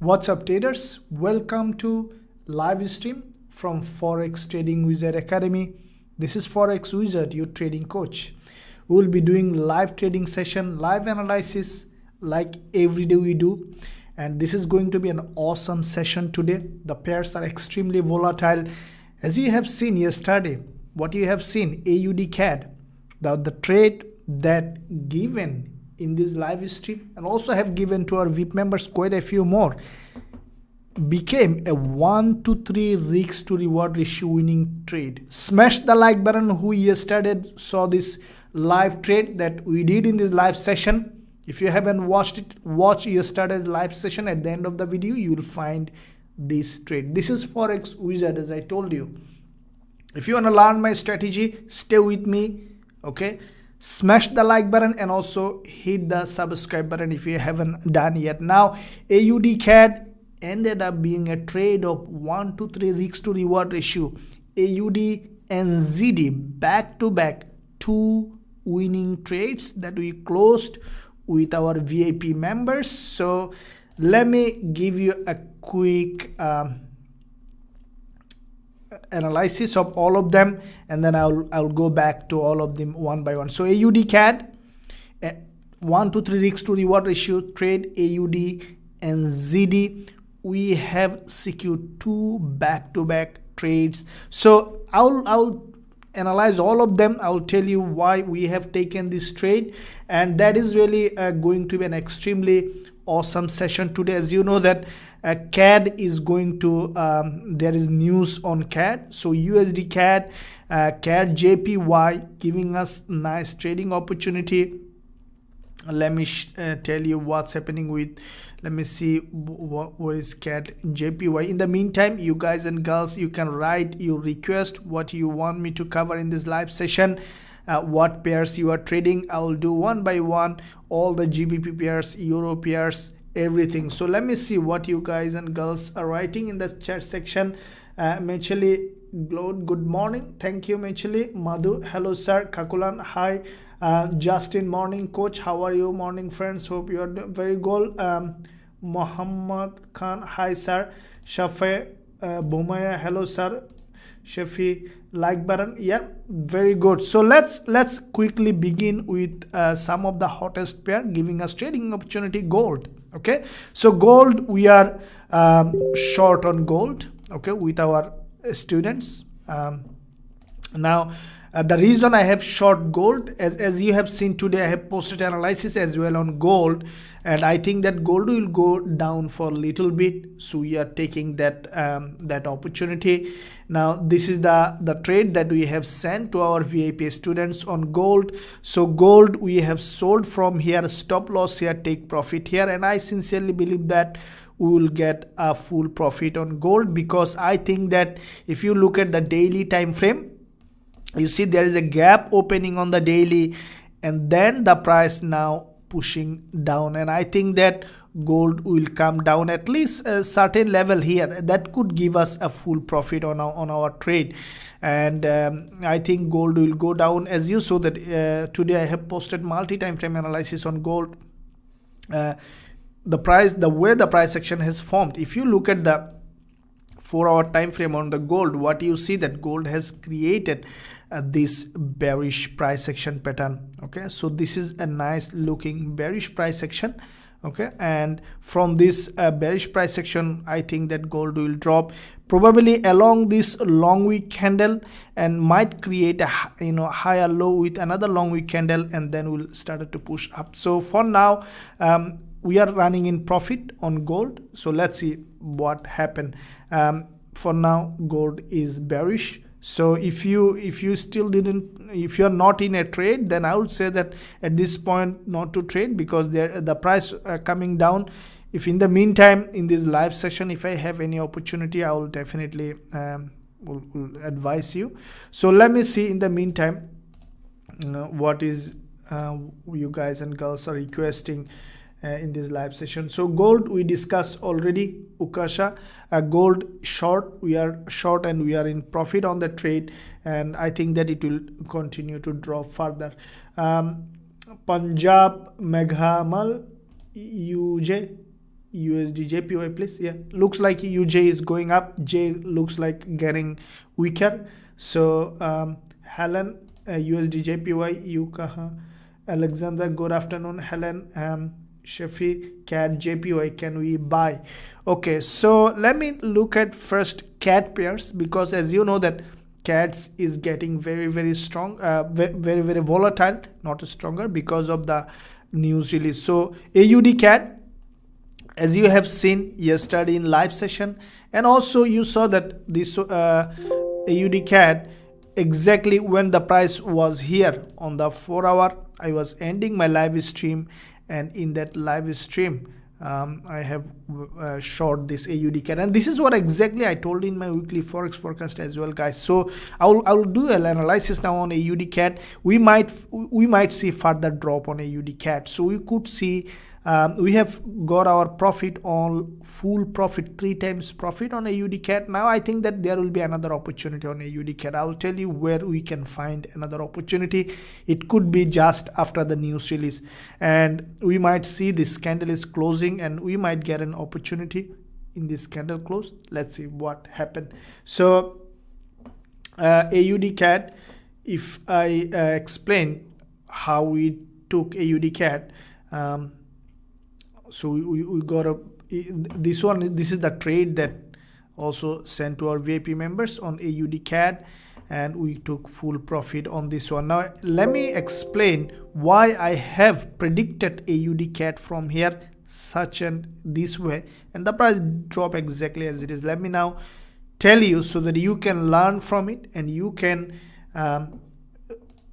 What's up traders, welcome to live stream from Forex Trading Wizard Academy. This is Forex Wizard, your trading coach. We will be doing live trading session, live analysis like every day we do, and this is going to be an awesome session today. The pairs are extremely volatile. As you have seen yesterday, what you have seen, AUD CAD, the trade that given in this live stream and also have given to our VIP members quite a few more, became a 1-to-3 risk to reward ratio winning trade. Smash the like button who yesterday saw this live trade that we did in this live session. If you haven't watched it, watch yesterday's live session. At the end of the video you will find this trade. This is Forex Wizard, as I told you. If you want to learn my strategy, stay with me, okay? Smash the like button and also hit the subscribe button if you haven't done yet. Now, AUD CAD ended up being a trade of 1-to-3 risk to reward ratio. AUD and ZD back to back, two winning trades that we closed with our VIP members. So let me give you a quick analysis of all of them, and then I'll go back to all of them one by one. So AUD CAD, 1-to-3 risk to reward ratio trade, AUD and ZD, we have secured two back-to-back trades. So I'll analyze all of them. I'll tell you why we have taken this trade, and that is really going to be an extremely awesome session today. As you know that CAD is going to there is news on CAD, so USD CAD, CAD JPY giving us nice trading opportunity. Let me tell you what's happening with, let me see what is CAD JPY. In the meantime, you guys and girls, you can write your request, what you want me to cover in this live session, what pairs you are trading. I will do one by one, all the GBP pairs, Euro pairs, everything. So let me see what you guys and girls are writing in the chat section. Mecheli Glowed, good morning, thank you Mecheli. Madhu, hello sir. Kakulan, hi. Justin, morning coach, how are you? Morning friends, hope you are very good. Muhammad Khan, hi sir. Shafi Bumaya, hello sir. Shafi, like button, yeah, very good. So let's quickly begin with some of the hottest pair giving us trading opportunity, gold. Okay, so gold, we are short on gold, okay, with our students. Now the reason I have short gold, as you have seen today, I have posted analysis as well on gold, and I think that gold will go down for a little bit, so we are taking that that opportunity. Now this is the trade that we have sent to our VIP students on gold. So gold we have sold from here, stop loss here, take profit here, and I sincerely believe that we will get a full profit on gold, because I think that if you look at the daily time frame, you see there is a gap opening on the daily, and then the price now pushing down, and I think that gold will come down at least a certain level here that could give us a full profit on our trade. And I think gold will go down, as you saw that today I have posted multi-time frame analysis on gold. The way the price action has formed, if you look at the 4-hour time frame on the gold, what you see that gold has created this bearish price action pattern. Okay, so this is a nice looking bearish price action. Okay, and from this bearish price action, I think that gold will drop probably along this long wick candle and might create a higher low with another long wick candle, and then will start to push up. So for now we are running in profit on gold, so let's see what happened. For now gold is bearish, so if you still if you are not in a trade, then I would say that at this point not to trade, because the price coming down. If in the meantime in this live session, if I have any opportunity, I will definitely will advise you. So let me see in the meantime what is you guys and girls are requesting in this live session. So gold we discussed already. Ukasha, gold short, we are short and we are in profit on the trade, and I think that it will continue to drop further. Punjab Meghamal UJ USDJPY, please. Yeah, looks like UJ is going up, J looks like getting weaker. So Helen, USDJPY, Yukaha, Alexander, good afternoon. Helen, Shafi, CAD, JPY, can we buy? Okay, so let me look at first CAD pairs, because as you know that CADs is getting very strong, very volatile, not stronger because of the news release. So AUD CAD, as you have seen yesterday in live session, and also you saw that this AUD CAD, exactly when the price was here on the 4 hour, I was ending my live stream, and in that live stream I have short this AUD CAD, and this is what exactly I told in my weekly forex forecast as well, guys. So I will do an analysis now on AUD CAD. We might see further drop on AUD CAD, so we could see we have got our profit on full profit, 3 times profit on AUD CAD. Now I think that there will be another opportunity on AUD CAD. I will tell you where we can find another opportunity. It could be just after the news release, and we might see this candle is closing, and we might get an opportunity in this candle close. Let's see what happened. So AUD CAD, if I explain how we took AUD CAD, so we got a this is the trade that also sent to our VIP members on AUD CAD, and we took full profit on this one. Now let me explain why I have predicted AUD CAD from here such and this way, and the price drop exactly as it is. Let me now tell you so that you can learn from it, and you can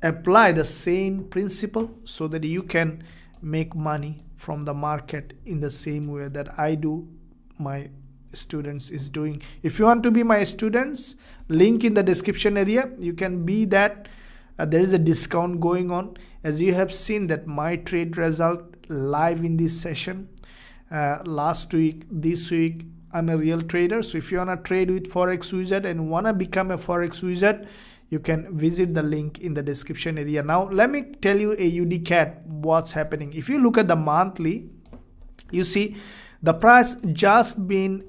apply the same principle so that you can make money from the market in the same way that I do, my students is doing. If you want to be my students, link in the description area, you can be that. There is a discount going on, as you have seen that my trade result live in this session last week, this week. I'm a real trader, so if you want to trade with Forex Wizard and want to become a Forex Wizard, you can visit the link in the description area. Now let me tell you AUD CAD what's happening. If you look at the monthly, you see the price just been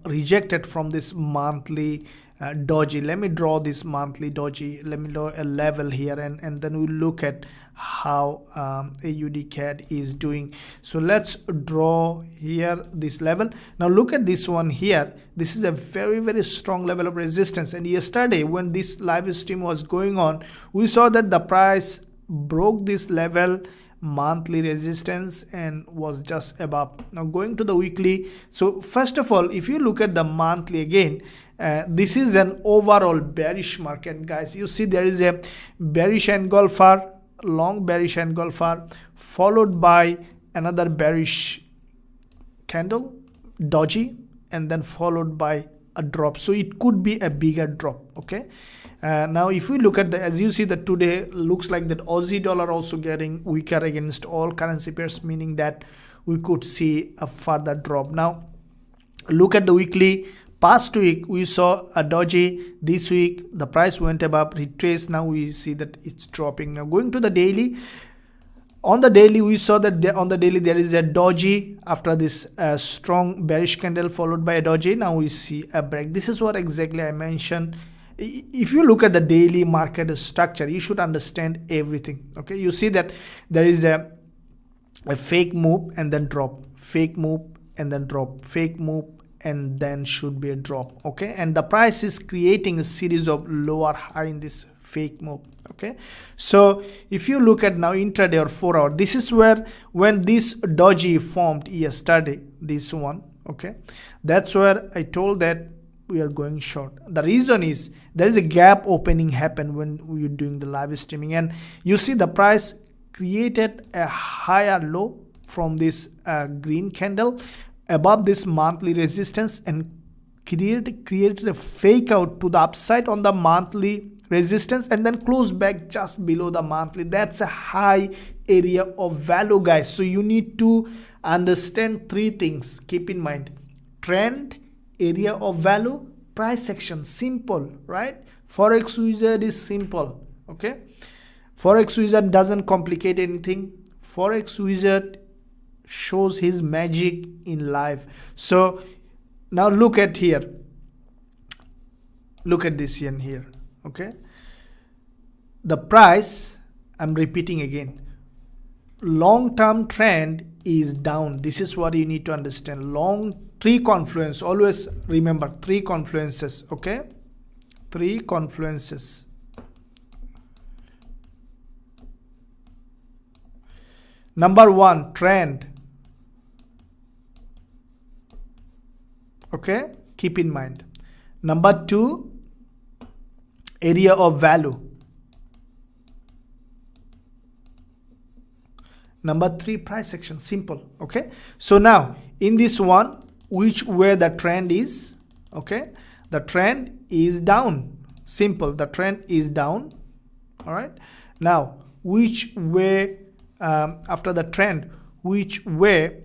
rejected from this monthly doji. Let me draw this monthly doji. Let me draw a level here, and then we'll look at how AUD CAD is doing. So let's draw here this level. Now look at this one here. This is a very strong level of resistance, and yesterday when this live stream was going on, we saw that the price broke this level, monthly resistance, and was just above. Now going to the weekly, so first of all, if you look at the monthly again, this is an overall bearish market, guys. You see there is a bearish engulfer, long bearish engulfer, followed by another bearish candle, doji, and then followed by a drop. So it could be a bigger drop. Okay, now if we look at the, as you see that today looks like that Aussie dollar also getting weaker against all currency pairs, meaning that we could see a further drop. Now look at the weekly. Past week we saw a doji. This week the price went above, retraced. Now we see that it's dropping. Now going to the daily, on the daily we saw that on the daily there is a doji after this strong bearish candle followed by a doji. Now we see a break. This is what exactly I mentioned. If you look at the daily market structure, you should understand everything. Okay, you see that there is a fake move and then drop, fake move and then drop, fake move, and then should be a drop. Okay, and the price is creating a series of lower high in this fake move. Okay, so if you look at now intraday or 4 hour, this is where when this doji formed yesterday, this one, okay, that's where I told that we are going short. The reason is there is a gap opening happen when we are doing the live streaming, and you see the price created a higher low from this green candle above this monthly resistance, and created a fake out to the upside on the monthly resistance, and then closed back just below the monthly. That's a high area of value, guys. So you need to understand 3 things. Keep in mind: trend, area of value, price action. Simple, right? Forex Wizard is simple. Okay, Forex Wizard doesn't complicate anything. Forex Wizard shows his magic in live. So now look at here, look at this yen here. Okay, the price, I'm repeating again, long-term trend is down. This is what you need to understand. Three confluence, always remember three confluences. Okay, three confluences. Number one, trend. Okay, keep in mind. Number two, area of value. Number three, price action. Simple. Okay, so now in this one, which way the trend is? Okay, the trend is down. Simple, the trend is down. All right, now which way, after the trend, which way,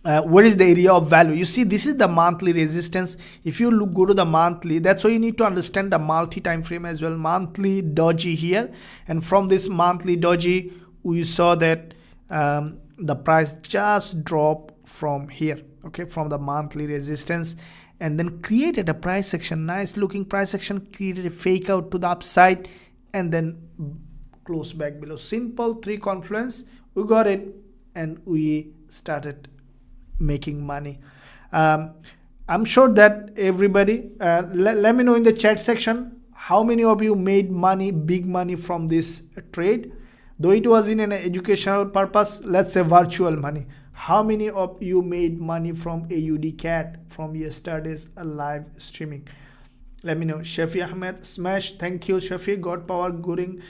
where is the area of value? You see, this is the monthly resistance. If you go to the monthly, that's why you need to understand the multi time frame as well. Monthly doji here, and from this monthly doji, we saw that the price just dropped from here. Okay, from the monthly resistance, and then created a price action, nice looking price action, created a fake out to the upside, and then close back below. Simple, three confluence, we got it, and we started making money. I'm sure that everybody, let me know in the chat section how many of you made money, big money from this trade. Though it was in an educational purpose, let's say virtual money. How many of you made money from AUD CAD from yesterday's live streaming? Let me know. Shafi Ahmed, smash. Thank you, Shafi. God power, Guring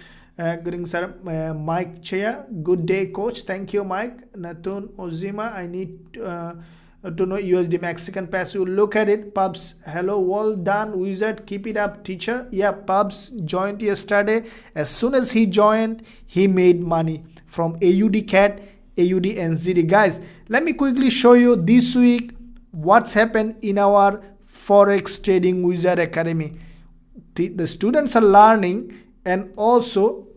sir. Mike Chea, good day, coach. Thank you, Mike. Natun Ozima, I need to know USD Mexican peso. Look at it. Pubs, hello, well done, wizard. Keep it up, teacher. Yeah, Pubs joined yesterday. As soon as he joined, he made money from AUD CAD, AUD NZD. Guys, let me quickly show you this week what's happened in our Forex Trading Wizard Academy. The students are learning, and also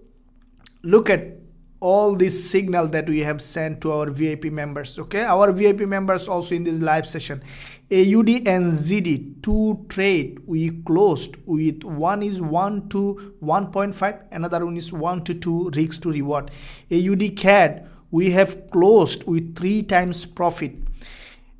look at all this signal that we have sent to our VIP members. Okay, our VIP members also in this live session. AUD NZD 2 trade we closed with, one is 1 to 1.5, another one is 1 to 2 risks to reward. AUD CAD we have closed with 3 times profit.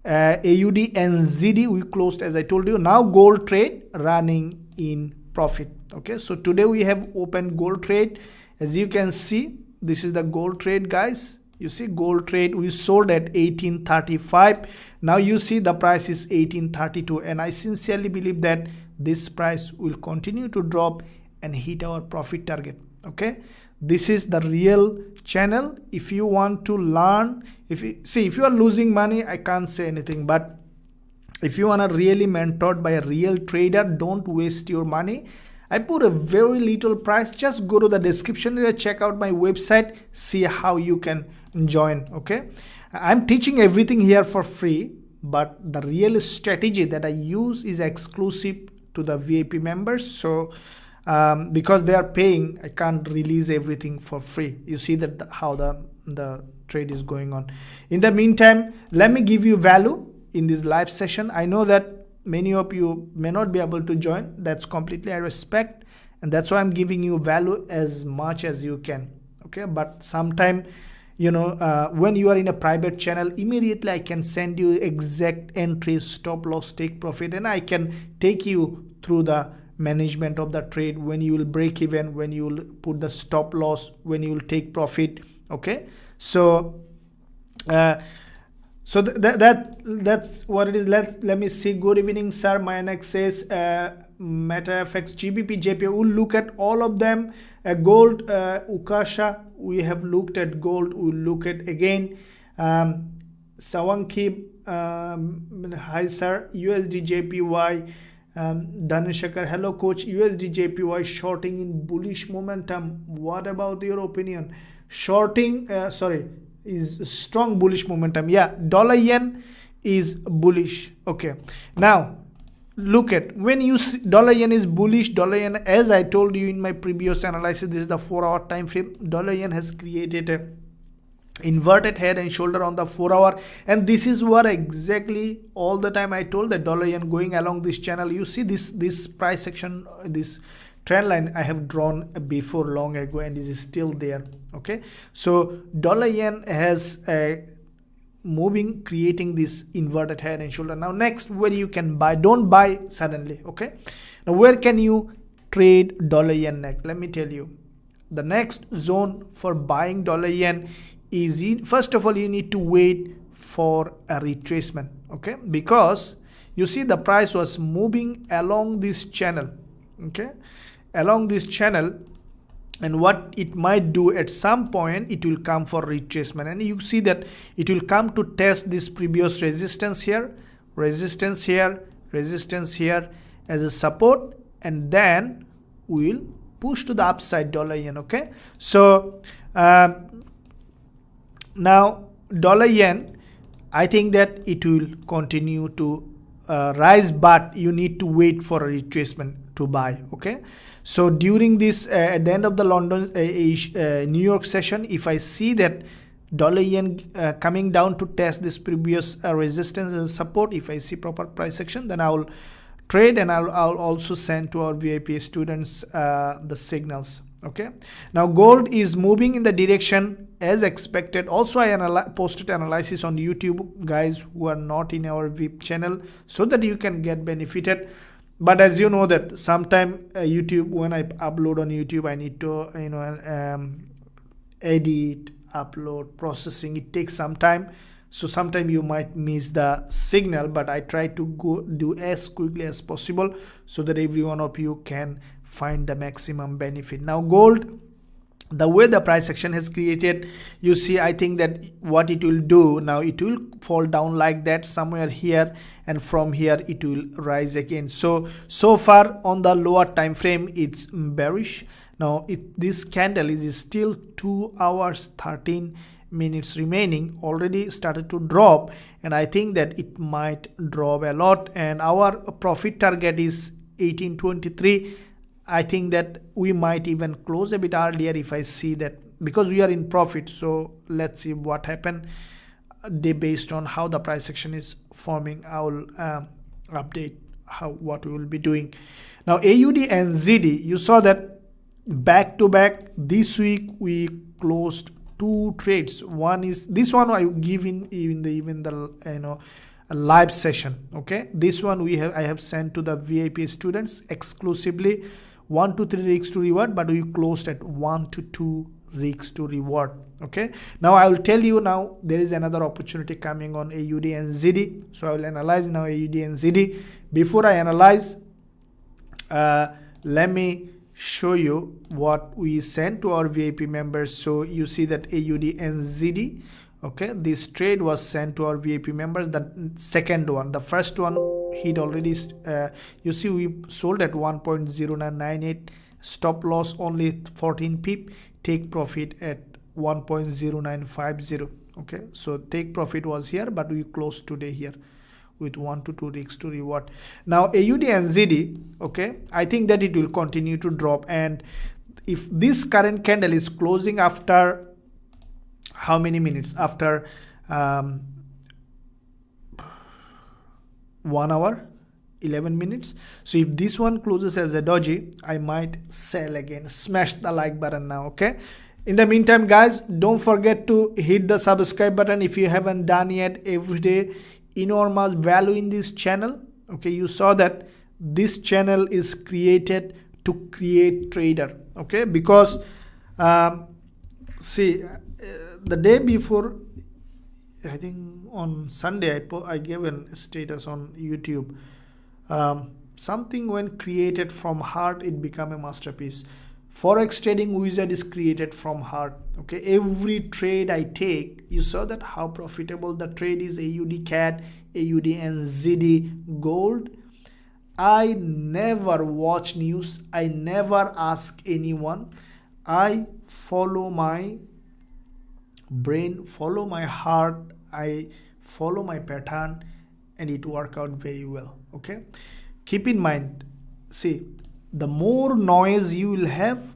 AUD NZD we closed, as I told you. Now gold trade running in profit. Okay, so today we have opened gold trade. As you can see, this is the gold trade, guys. You see, gold trade we sold at 1835. Now you see the price is 1832, and I sincerely believe that this price will continue to drop and hit our profit target. Okay, this is the real channel. If you want to learn, if you are losing money, I can't say anything, but if you want to really mentored by a real trader, don't waste your money. I put a very little price. Just go to the description area, check out my website, see how you can join. Okay, I'm teaching everything here for free, but the real strategy that I use is exclusive to the VIP members. So because they are paying, I can't release everything for free. You see that how the trade is going on. In the meantime, let me give you value in this live session. I know that many of you may not be able to join. That's completely I respect, and that's why I'm giving you value as much as you can. Okay, but sometime, you know, when you are in a private channel, immediately I can send you exact entries, stop loss, take profit, and I can take you through the management of the trade, when you will break even, when you will put the stop loss, when you will take profit. Okay, so that's what it is. Let me see. Good evening, sir. My next says MetaFX, GBP, JP. We'll look at all of them. Gold, Ukasha. We have looked at gold. We'll look at again. Sawanki. Hi, sir. USDJPY. Dhanashakar. Hello, coach. USDJPY shorting in bullish momentum. What about your opinion? Shorting. Is strong bullish momentum. Yeah, dollar yen is bullish. Okay, now look at, when you see dollar yen is bullish, dollar yen, as I told you in my previous analysis, this is the 4-hour time frame. Dollar yen has created inverted head and shoulder on the 4-hour, and this is what exactly all the time I told that dollar yen going along this channel. You see this price action, this trend line I have drawn before long ago, and it is still there. Okay, so dollar yen has a moving, creating this inverted head and shoulder. Now next, where you can buy, don't buy suddenly. Okay, now where can you trade dollar yen next? Let me tell you, the next zone for buying dollar yen is, first of all, you need to wait for a retracement. Okay, because you see the price was moving along this channel. Okay, along this channel, and what it might do at some point, it will come for retracement, and you see that it will come to test this previous resistance here, resistance here, resistance here as a support, and then we'll push to the upside dollar yen. Okay, so now dollar yen, I think that it will continue to rise, but you need to wait for a retracement to buy. Okay, so during this at the end of the London New York session, if I see that dollar yen coming down to test this previous resistance and support, if I see proper price action, then I will trade, and I'll also send to our VIP students the signals. Okay, now gold is moving in the direction as expected. Also, I posted analysis on YouTube, guys who are not in our VIP channel, so that you can get benefited. But as you know that sometime YouTube, when I upload on YouTube, I need to edit, upload, processing. It takes some time, so sometimes you might miss the signal, but I try to go do as quickly as possible so that every one of you can find the maximum benefit. Now gold, the way the price action has created, you see, I think that what it will do now, it will fall down like that somewhere here, and from here it will rise again. So far on the lower time frame, it's bearish. Now this candle is still 2 hours 13 minutes remaining, already started to drop, and I think that it might drop a lot, and our profit target is 1823. I think that we might even close a bit earlier if I see that, because we are in profit. So let's see what happens based on how the price action is forming. I will update what we will be doing. Now AUD and ZD, you saw that back to back this week we closed 2 trades. One is this one I give in the a live session. Okay, this one I have sent to the VIP students exclusively. 1 to 3 rigs to reward, but we closed at 1 to 2 rigs to reward. Okay, now I will tell you, now there is another opportunity coming on AUD and ZD, so I will analyze now AUD and ZD. Before I analyze, let me show you what we sent to our VIP members. So you see that AUD and ZD, okay, this trade was sent to our VIP members. The second one, the first one hit already. You see we sold at 1.0998, stop loss only 14 pip, take profit at 1.0950. okay, so take profit was here, but we closed today here with 1 to 2 rigs to reward. Now AUD and ZD, okay, I think that it will continue to drop, and if this current candle is closing after how many minutes, after 1 hour 11 minutes, so if this one closes as a doji, I might sell again. Smash the like button now. Okay, in the meantime guys, don't forget to hit the subscribe button if you haven't done yet. Every day enormous value in this channel. Okay, you saw that this channel is created to create trader. Okay, because see, the day before, I think on Sunday, I gave a status on YouTube. Something when created from heart, it become a masterpiece. Forex trading wizard is created from heart. Okay, every trade I take, you saw that how profitable the trade is. AUD CAD, AUD and ZD gold. I never watch news. I never ask anyone. I follow my brain, follow my heart, I follow my pattern, and it work out very well. Okay, keep in mind, see, the more noise you will have,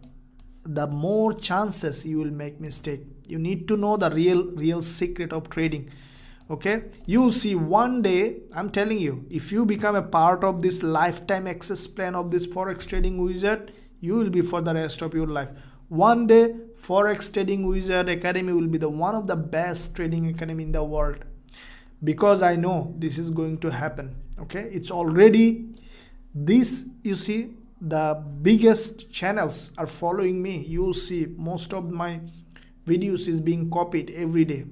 the more chances you will make mistake. You need to know the real secret of trading. Okay, you'll see one day, I'm telling you, if you become a part of this lifetime access plan of this Forex Trading Wizard, you will be for the rest of your life. One day, Forex Trading Wizard Academy will be the one of the best trading academy in the world, because I know this is going to happen. Okay, it's already this, you see, the biggest channels are following me. You'll see most of my videos is being copied every day.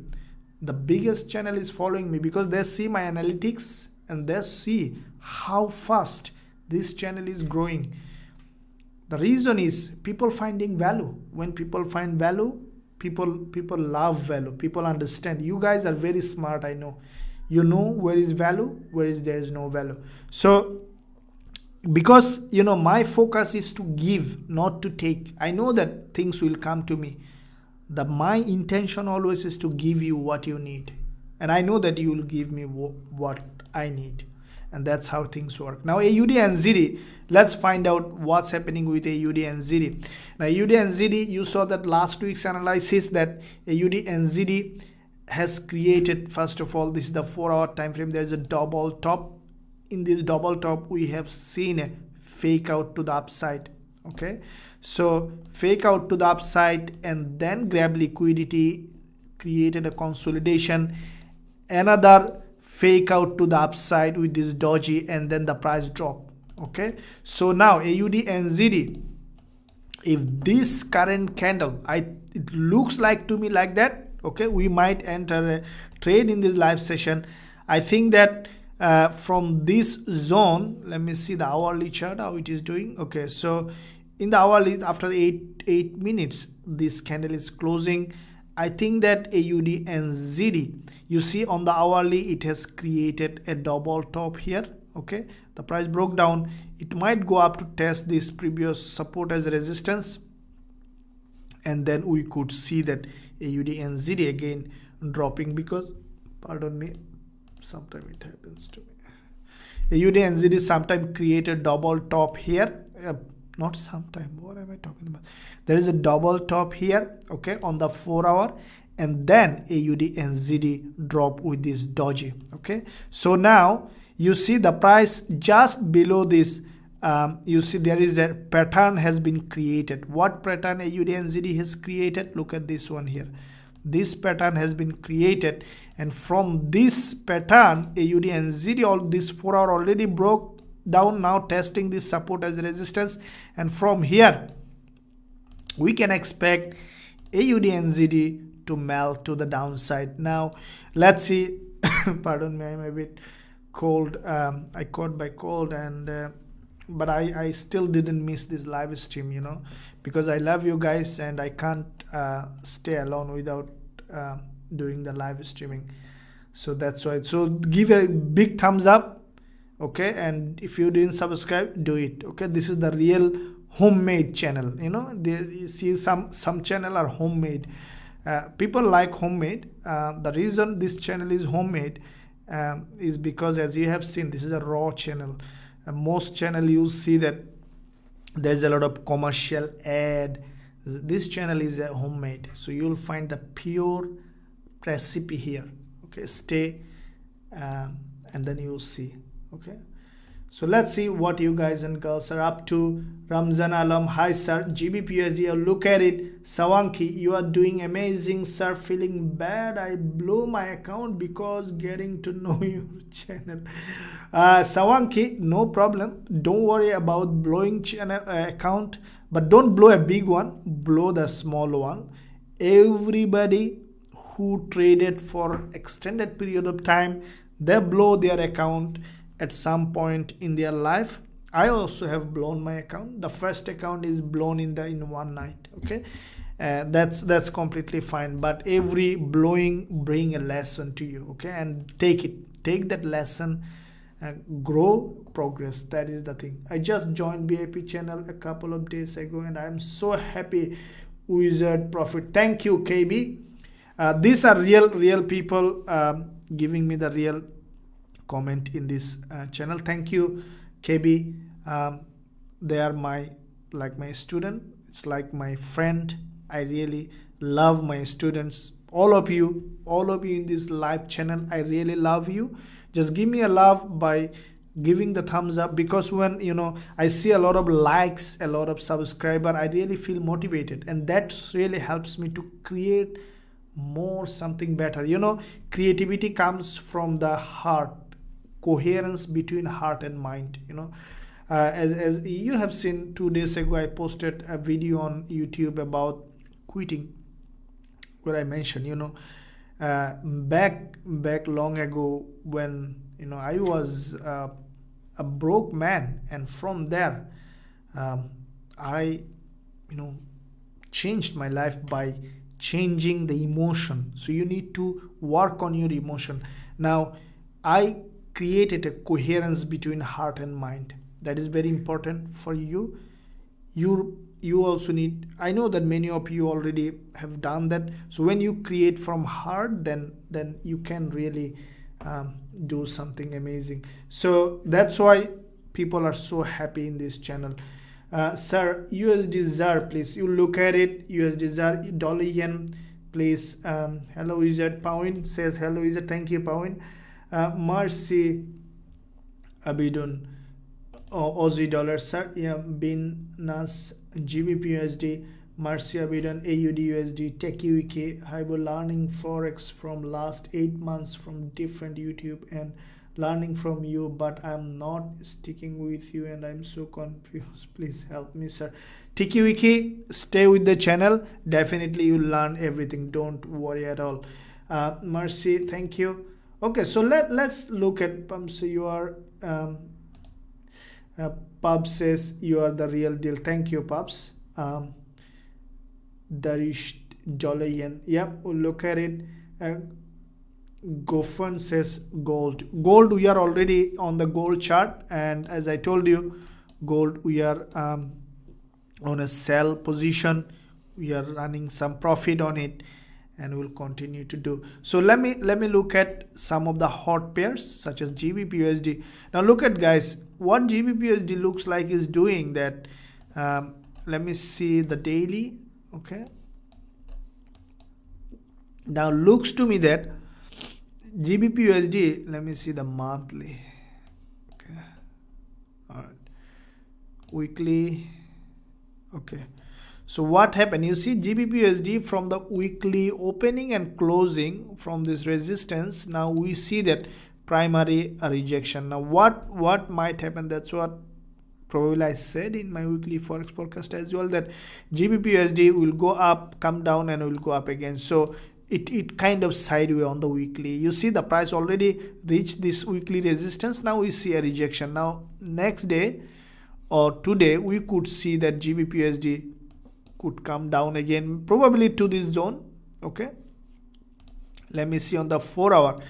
The biggest channel is following me because they see my analytics and they see how fast this channel is growing. The reason is people finding value. When people find value, people love value. People understand. You guys are very smart, I know. You know where is value, where is there is no value. So because my focus is to give, not to take. I know that things will come to me. My intention always is to give you what you need, and I know that you will give me what I need, and that's how things work. Now AUD and ZD, let's find out what's happening with AUD and ZD. Now AUD and ZD, you saw that last week's analysis that AUD and ZD has created. First of all, this is the 4-hour time frame. There's a double top. In this double top, we have seen a fake out to the upside. Okay, so fake out to the upside and then grab liquidity, created a consolidation, another fake out to the upside with this doji, and then the price drop. Okay, so now AUD and ZD, if this current candle, it looks like to me like that, okay, we might enter a trade in this live session. I think that from this zone, let me see the hourly chart how it is doing. Okay, so in the hourly, after 8 minutes, this candle is closing. I think that AUD and ZD, you see on the hourly, it has created a double top here. Okay, the price broke down. It might go up to test this previous support as resistance, and then we could see that AUD and ZD again dropping, because, pardon me, sometimes it happens to me. AUD and ZD sometimes create a double top here. Not sometime, what am I talking about? There is a double top here, okay, on the 4-hour, and then AUD and ZD drop with this doji. Okay, so now you see the price just below this. You see there is a pattern has been created. What pattern AUD and ZD has created? Look at this one here. This pattern has been created, and from this pattern, AUD and ZD, all this 4-hour already broke down, now testing this support as resistance, and from here we can expect AUD and ZD to melt to the downside. Now let's see. Pardon me, I'm a bit cold. I caught by cold, and but I still didn't miss this live stream, because I love you guys and I can't stay alone without doing the live streaming. So that's why. So give a big thumbs up. Okay, and if you didn't subscribe, do it. Okay, this is the real homemade channel. You see some channel are homemade. People like homemade. The reason this channel is homemade is because, as you have seen, this is a raw channel. Most channel you see that there's a lot of commercial ad. This channel is a homemade, so you'll find the pure recipe here. Okay, stay and then you'll see. Okay, so let's see what you guys and girls are up to. Ramzan Alam, hi sir. Gbpusd, look at it. Sawanki, you are doing amazing sir. Feeling bad I blew my account because getting to know your channel. Sawanki, no problem, don't worry about blowing channel account, but don't blow a big one, blow the small one. Everybody who traded for extended period of time, they blow their account at some point in their life. I also have blown my account. The first account is blown in one night. Okay, that's completely fine, but every blowing bring a lesson to you. Okay, and take that lesson and grow, progress. That is the thing. I just joined BIP channel a couple of days ago, and I'm so happy. Wizard profit, thank you KB. These are real people giving me the real comment in this channel. Thank you KB. They are my student, it's like my friend. I really love my students, all of you in this live channel. I really love you. Just give me a love by giving the thumbs up, because when I see a lot of likes, a lot of subscriber, I really feel motivated, and that really helps me to create more something better. Creativity comes from the heart, coherence between heart and mind. As you have seen, 2 days ago I posted a video on YouTube about quitting, where I mentioned back long ago when I was a broke man, and from there I changed my life by changing the emotion. So you need to work on your emotion. Now I created a coherence between heart and mind. That is very important for you. You also need, I know that many of you already have done that. So when you create from heart, then you can really do something amazing. So that's why people are so happy in this channel. Sir, USD ZAR, please, you look at it. USD ZAR, dollar yen, please. Hello Usdjpy, Pawin says hello Usdjpy, thank you Pawin. Marcy Abidun, Aussie dollar, sir, yeah, bin nas Gbpusd, Marcy Abidun, AUD USD, TechUK. I've been learning Forex from last 8 months from different YouTube and learning from you, but I'm not sticking with you and I'm so confused. Please help me, sir. TechUK, stay with the channel. Definitely you'll learn everything. Don't worry at all. Mercy, thank you. Okay, so let's look at Pumps. You are Pub says you are the real deal. Thank you, Pubs. Darish dollar yen. Yep, we'll look at it. Gofan says gold. Gold, we are already on the gold chart, and as I told you, gold we are on a sell position. We are running some profit on it, and we'll continue to do. So let me look at some of the hot pairs such as GBPUSD. Now look at, guys, what GBPUSD looks like is doing that. Let me see the daily. Okay, now looks to me that GBPUSD, let me see the monthly. Okay, all right, weekly. Okay, so what happened? You see GBPUSD from the weekly opening and closing from this resistance. Now we see that primary rejection. Now what might happen? That's what probably I said in my weekly Forex forecast as well, that GBPUSD will go up, come down, and will go up again. So it kind of sideways on the weekly. You see the price already reached this weekly resistance. Now we see a rejection. Now next day or today we could see that GBPUSD could come down again, probably to this zone. Okay, let me see on the 4 hour.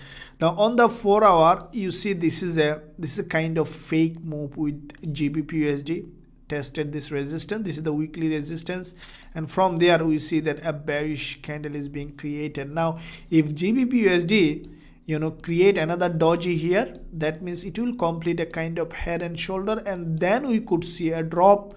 Now on the 4 hour, you see this is a kind of fake move with GBPUSD. Tested this resistance. This is the weekly resistance, and from there we see that a bearish candle is being created. Now if GBPUSD create another doji here, that means it will complete a kind of head and shoulder, and then we could see a drop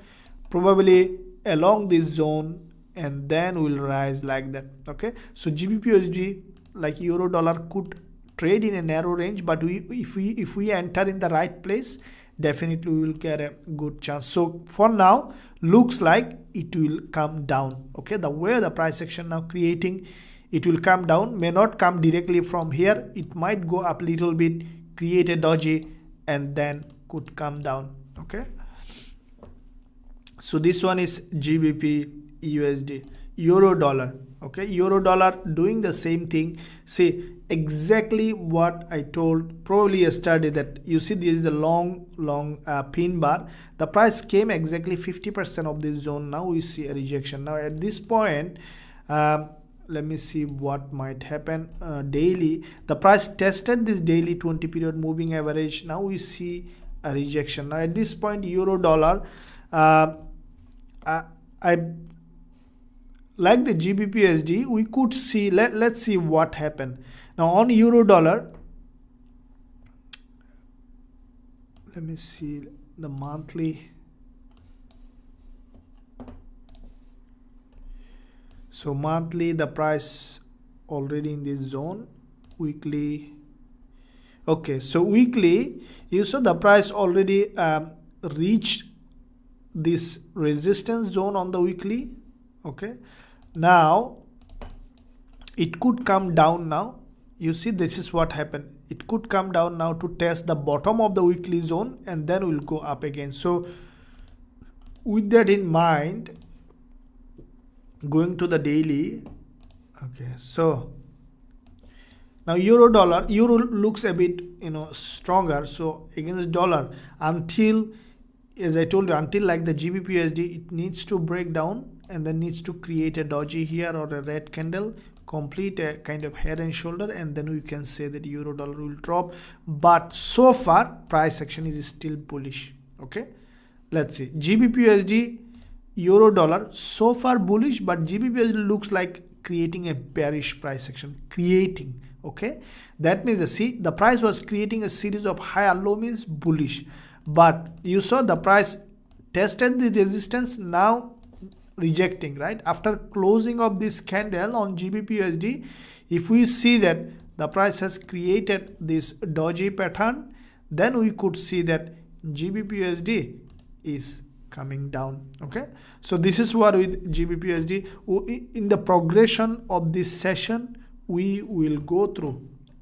probably along this zone, and then will rise like that. Okay, so GBPUSD, like euro dollar, could trade in a narrow range, but if we enter in the right place, definitely we will get a good chance. So for now, looks like it will come down. Okay, the way the price action now creating, it will come down. May not come directly from here. It might go up a little bit, create a doji, and then could come down. Okay, so this one is GBP USD, euro dollar. Okay, euro dollar doing the same thing. See exactly what I told probably yesterday, that you see this is the long pin bar. The price came exactly 50% of this zone. Now we see a rejection. Now at this point, let me see what might happen. Daily, the price tested this daily 20 period moving average. Now we see a rejection. Now at this point, euro dollar, I like the GBPUSD, we could see, let's see what happened. Now on euro dollar, let me see the monthly. So monthly, the price already in this zone. Weekly, okay, so weekly, you saw the price already reached this resistance zone on the weekly. Okay, now it could come down. Now you see, this is what happened. It could come down now to test the bottom of the weekly zone, and then we'll go up again. So with that in mind, going to the daily, okay, so now euro looks a bit stronger, so against dollar, until, as I told you, until like the Gbpusd, it needs to break down and then needs to create a doji here or a red candle, complete a kind of head and shoulder, and then we can say that euro dollar will drop. But so far price action is still bullish. Okay, let's see, Gbpusd, euro dollar, so far bullish, but Gbpusd looks like creating a bearish price action, okay, that means the price was creating a series of high and low, means bullish. But you saw the price tested the resistance, now rejecting, right? After closing of this candle on Gbpusd, if we see that the price has created this doji pattern, then we could see that Gbpusd is coming down. Okay, so this is what with Gbpusd. In the progression of this session, we will go through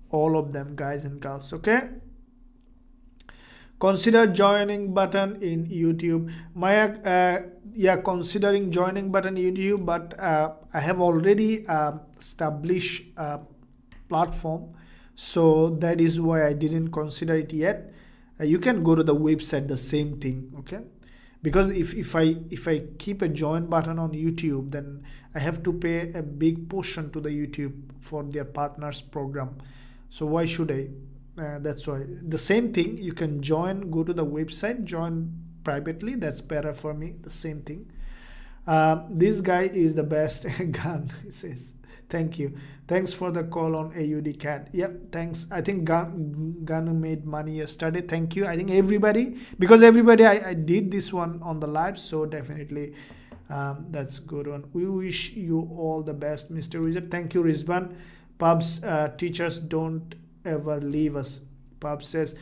all of them, guys and girls. Okay, consider joining button in YouTube. Maya, yeah, considering joining button in YouTube, but I have already established a platform, so that is why I didn't consider it yet. You can go to the website, the same thing. Okay, because if I keep a join button on YouTube, then I have to pay a big portion to the YouTube for their partners program. So why should I? That's why. The same thing, you can join, go to the website, join privately, that's better for me, the same thing. This guy is the best gun, he says. Thank you, thanks for the call on AUD CAD. Yeah, thanks. I think gun made money yesterday. Thank you. I think everybody, because everybody, I did this one on the live, so definitely that's good one. We wish you all the best, Mr. Wizard. Thank you, Rizban. Pubs, teachers don't ever leave us. Pubs says,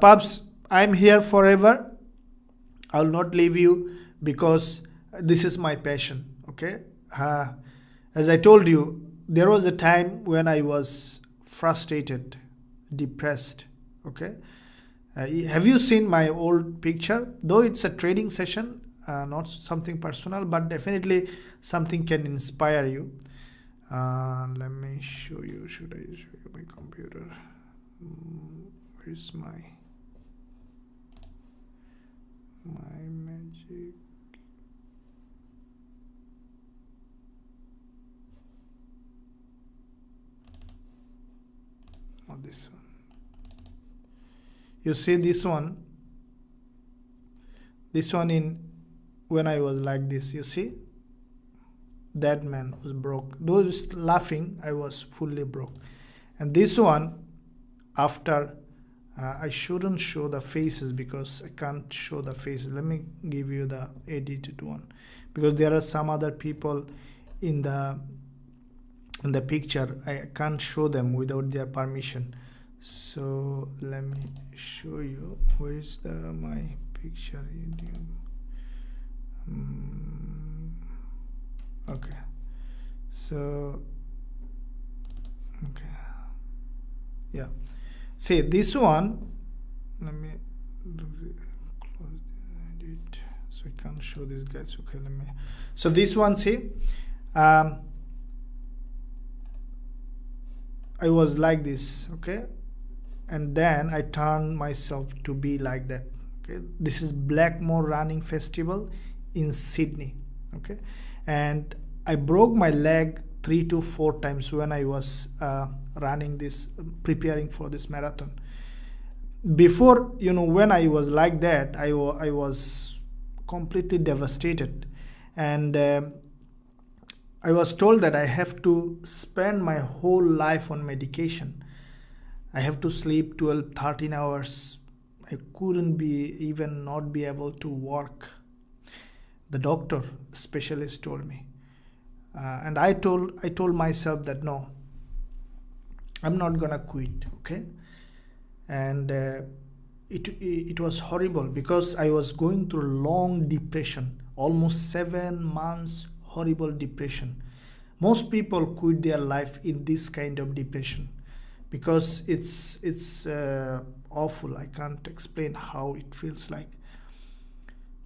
Pubs, I'm here forever. I'll not leave you, because this is my passion. Okay, as I told you, there was a time when I was frustrated, depressed. Okay, have you seen my old picture? Though it's a trading session, not something personal, but definitely something can inspire you. Let me show you. Should I show you my computer? Where is my magic? Oh, this one. You see this one? This one in when I was like this, you see? That man was broke. Those laughing, I was fully broke. And this one, after I shouldn't show the faces because I can't show the faces. Let me give you the edited one, because there are some other people in the picture. I can't show them without their permission. So let me show you. Where is my picture? Okay, so okay, yeah, see this one, let me close it so I can't show these guys. Okay, let me, so this one, see, I was like this, okay, and then I turned myself to be like that. Okay, this is Blackmore Running Festival in Sydney. Okay, and I broke my leg 3 to 4 times when I was running this, preparing for this marathon. Before, when I was like that, I was completely devastated, and I was told that I have to spend my whole life on medication. I have to sleep 12-13 hours. I couldn't even not be able to work. The doctor, specialist, told me. and I told myself that no, I'm not gonna quit. Okay. And it was horrible because I was going through long depression, almost 7 months horrible depression. Most people quit their life in this kind of depression because it's awful. I can't explain how it feels like.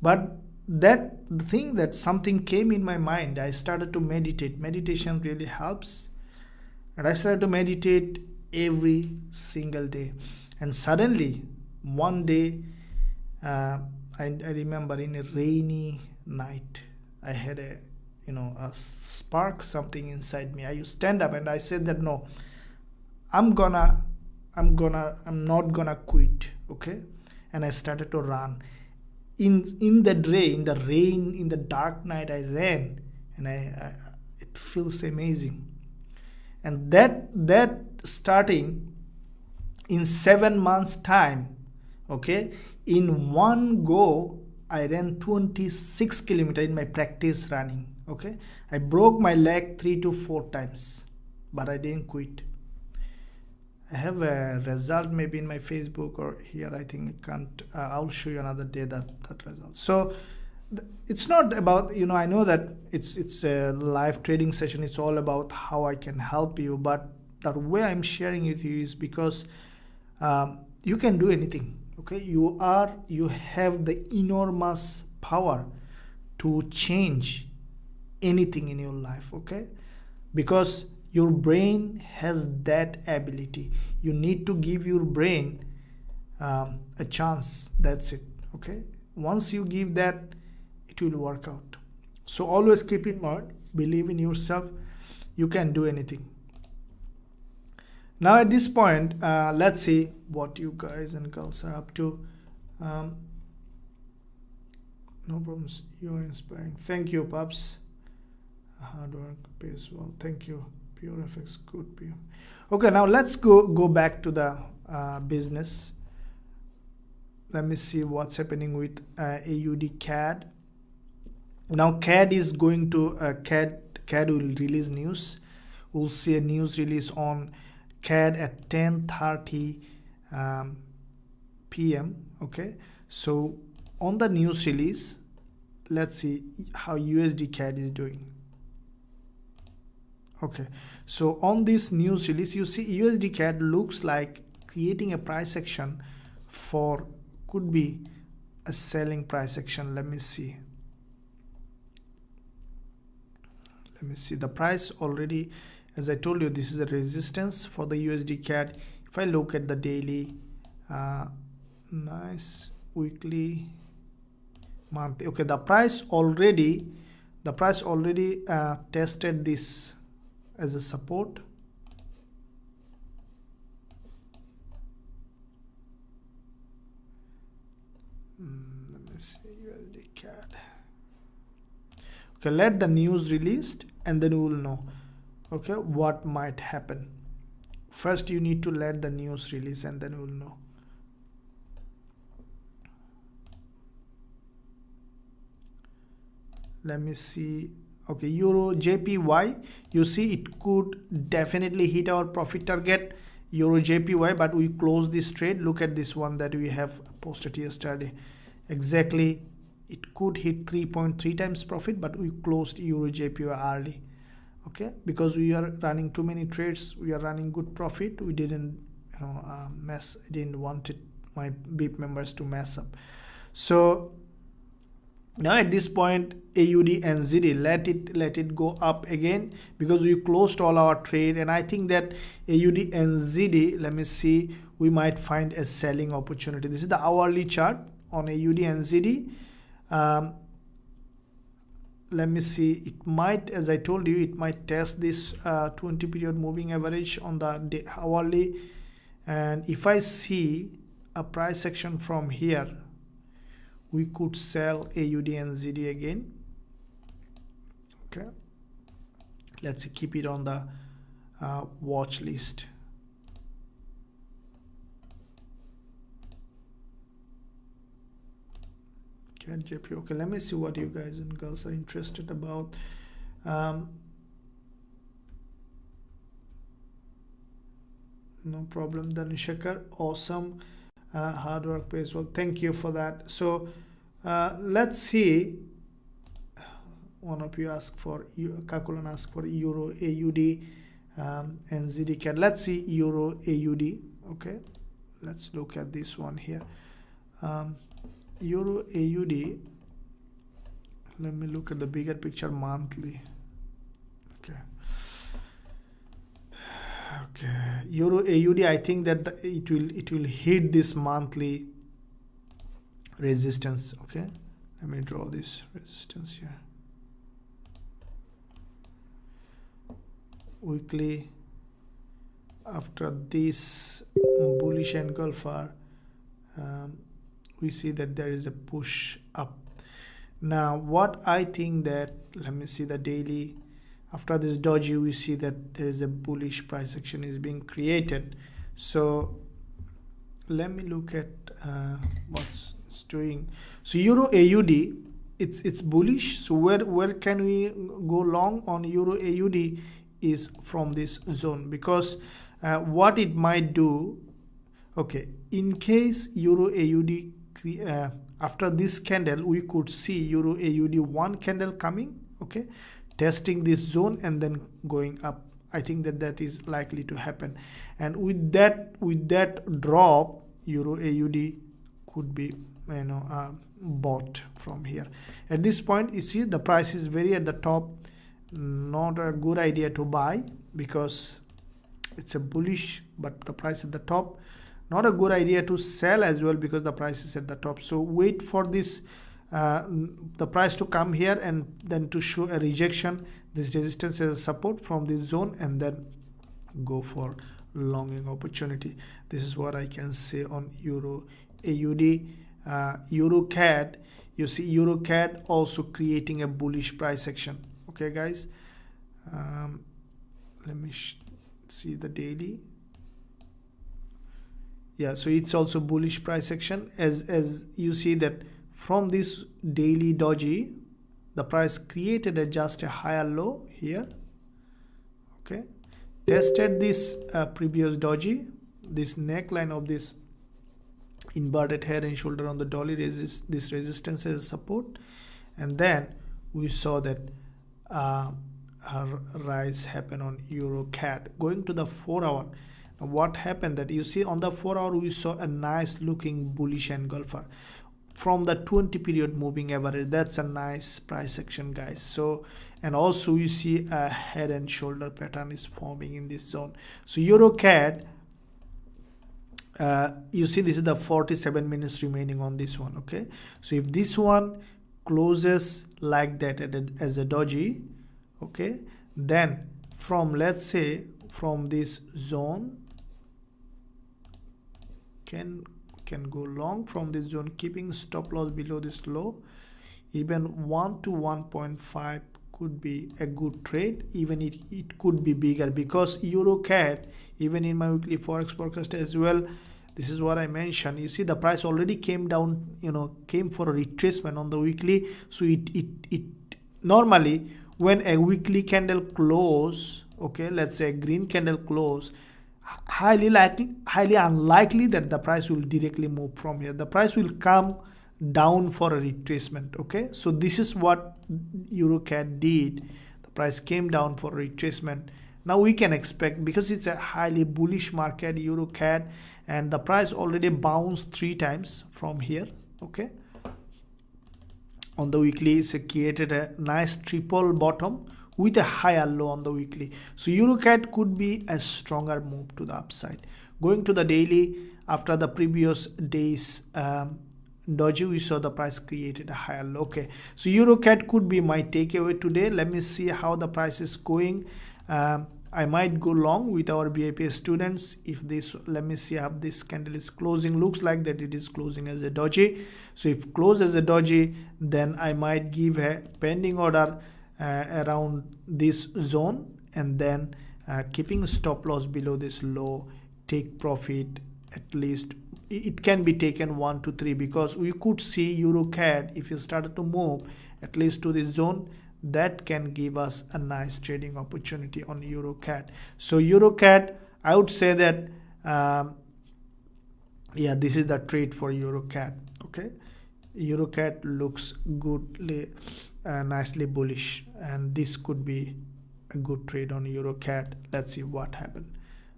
But that thing that something came in my mind, I started to meditate. Meditation really helps, and I started to meditate every single day. And suddenly one day, I remember in a rainy night, I had a spark, something inside me. I stand up and I said that no, I'm not gonna quit. Okay. And I started to run in the rain, in the dark night. I ran, and it feels amazing. And that starting in 7 months time, okay, in one go I ran 26 kilometers in my practice running. Okay, I broke my leg 3 to 4 times, but I didn't quit. I have a result maybe in my Facebook or here. I think I can't. I'll show you another day that result. So it's not about, I know that it's a live trading session. It's all about how I can help you, but the way I'm sharing with you is because you can do anything. Okay, you have the enormous power to change anything in your life. Okay, because your brain has that ability. You need to give your brain a chance. That's it. Okay, once you give that, it will work out. So always keep in mind, believe in yourself. You can do anything. Now at this point, let's see what you guys and girls are up to. No problems. You're inspiring. Thank you, Pups. Hard work pays well. Thank you. Pure FX, good PM. Okay, now let's go back to the business. Let me see what's happening with AUD CAD. Now CAD is going to CAD will release news. We'll see a news release on CAD at 10:30 p.m. Okay, so on the news release, let's see how USD CAD is doing. Okay, so on this news release, you see USD CAD looks like creating a price action for, could be a selling price action. Let me see the price already. As I told you, this is a resistance for the USD CAD. If I look at the daily, nice, weekly, monthly. Okay, the price already tested this as a support. Let me see USD CAD. Okay, let the news released and then we will know, okay, what might happen. First you need to let the news release and then we will know. Let me see. Okay, Eurusdjpy, you see it could definitely hit our profit target, Eurusdjpy, but we closed this trade. Look at this one that we have posted yesterday. Exactly, it could hit 3.3 times profit, but we closed Eurusdjpy early. Okay, because we are running too many trades, we are running good profit. We didn't didn't want my BIP members to mess up. So now at this point, AUD and ZD, let it go up again because we closed all our trade, and I think that AUD and ZD, let me see, we might find a selling opportunity. This is the hourly chart on AUD and ZD. Let me see, it might, as I told you, it might test this 20 period moving average on the hourly, and if I see a price action from here, we could sell AUD and ZD again. Okay, let's keep it on the watch list. Okay, JP. Okay, let me see what you guys and girls are interested about. No problem, Danishakar. Awesome. Hard work pays well. Thank you for that. So let's see. One of you asked for, Kakulan asked for Euro AUD and ZDCAD. Let's see Euro AUD. Okay, let's look at this one here. Euro AUD. Let me look at the bigger picture monthly. Okay. Okay, Euro AUD, I think that it will hit this monthly resistance. Okay, let me draw this resistance here. Weekly, after this bullish engulfer, we see that there is a push up. Now what I think that, let me see the daily. After this doji, we see that there is a bullish price action is being created. So let me look at what's it's doing. So Euro AUD, it's bullish. So where can we go long on Euro AUD is from this zone, because what it might do, okay, in case Euro AUD after this candle, we could see Euro AUD one candle coming, okay, testing this zone and then going up. I think that is likely to happen, and with that drop, Euro AUD could be bought from here. At this point, you see the price is very at the top. Not a good idea to buy because it's a bullish, but the price at the top. Not a good idea to sell as well because the price is at the top. So wait for this the price to come here and then to show a rejection, this resistance as a support from this zone, and then go for longing opportunity. This is what I can say on Euro AUD. Euro CAD, you see Euro CAD also creating a bullish price action. Okay guys, let me see the daily. Yeah, so it's also bullish price action, as you see that from this daily doji, the price created just a higher low here. Okay, tested this previous doji, this neckline of this inverted head and shoulder on the dolly, this resistance as support, and then we saw that a rise happen on Euro CAD. Going to the 4 hour, now what happened that you see on the 4 hour, we saw a nice looking bullish engulfer from the 20 period moving average. That's a nice price action, guys. So, and also you see a head and shoulder pattern is forming in this zone. So Euro CAD, you see this is the 47 minutes remaining on this one. Okay, so if this one closes like that as a doji, okay, then from, let's say, from this zone can go long from this zone, keeping stop loss below this low. Even 1 to 1.5 could be a good trade. Even it could be bigger, because Euro CAD, even in my weekly forex forecast as well, this is what I mentioned. You see the price already came down, came for a retracement on the weekly. So it normally when a weekly candle close, okay, let's say a green candle close, highly unlikely that the price will directly move from here. The price will come down for a retracement. Okay, so this is what Euro CAD did. The price came down for a retracement. Now we can expect, because it's a highly bullish market, Euro CAD, and the price already bounced 3 times from here. Okay, on the weekly, it's created a nice triple bottom with a higher low on the weekly. So Euro CAD could be a stronger move to the upside. Going to the daily, after the previous days doji, we saw the price created a higher low. Okay, so Euro CAD could be my takeaway today. Let me see how the price is going. I might go long with our Gbpusd students. If this, let me see how this candle is closing. Looks like that it is closing as a doji. So if close as a doji, then I might give a pending order around this zone, and then keeping stop loss below this low, take profit. At least it can be taken 1 to 3, because we could see Euro CAD, if it started to move at least to this zone, that can give us a nice trading opportunity on Euro CAD. So Euro CAD, I would say that Yeah, this is the trade for EuroCAD. Okay, EuroCAD looks goodly, nicely bullish, and this could be a good trade on EuroCAD. Let's see what happened.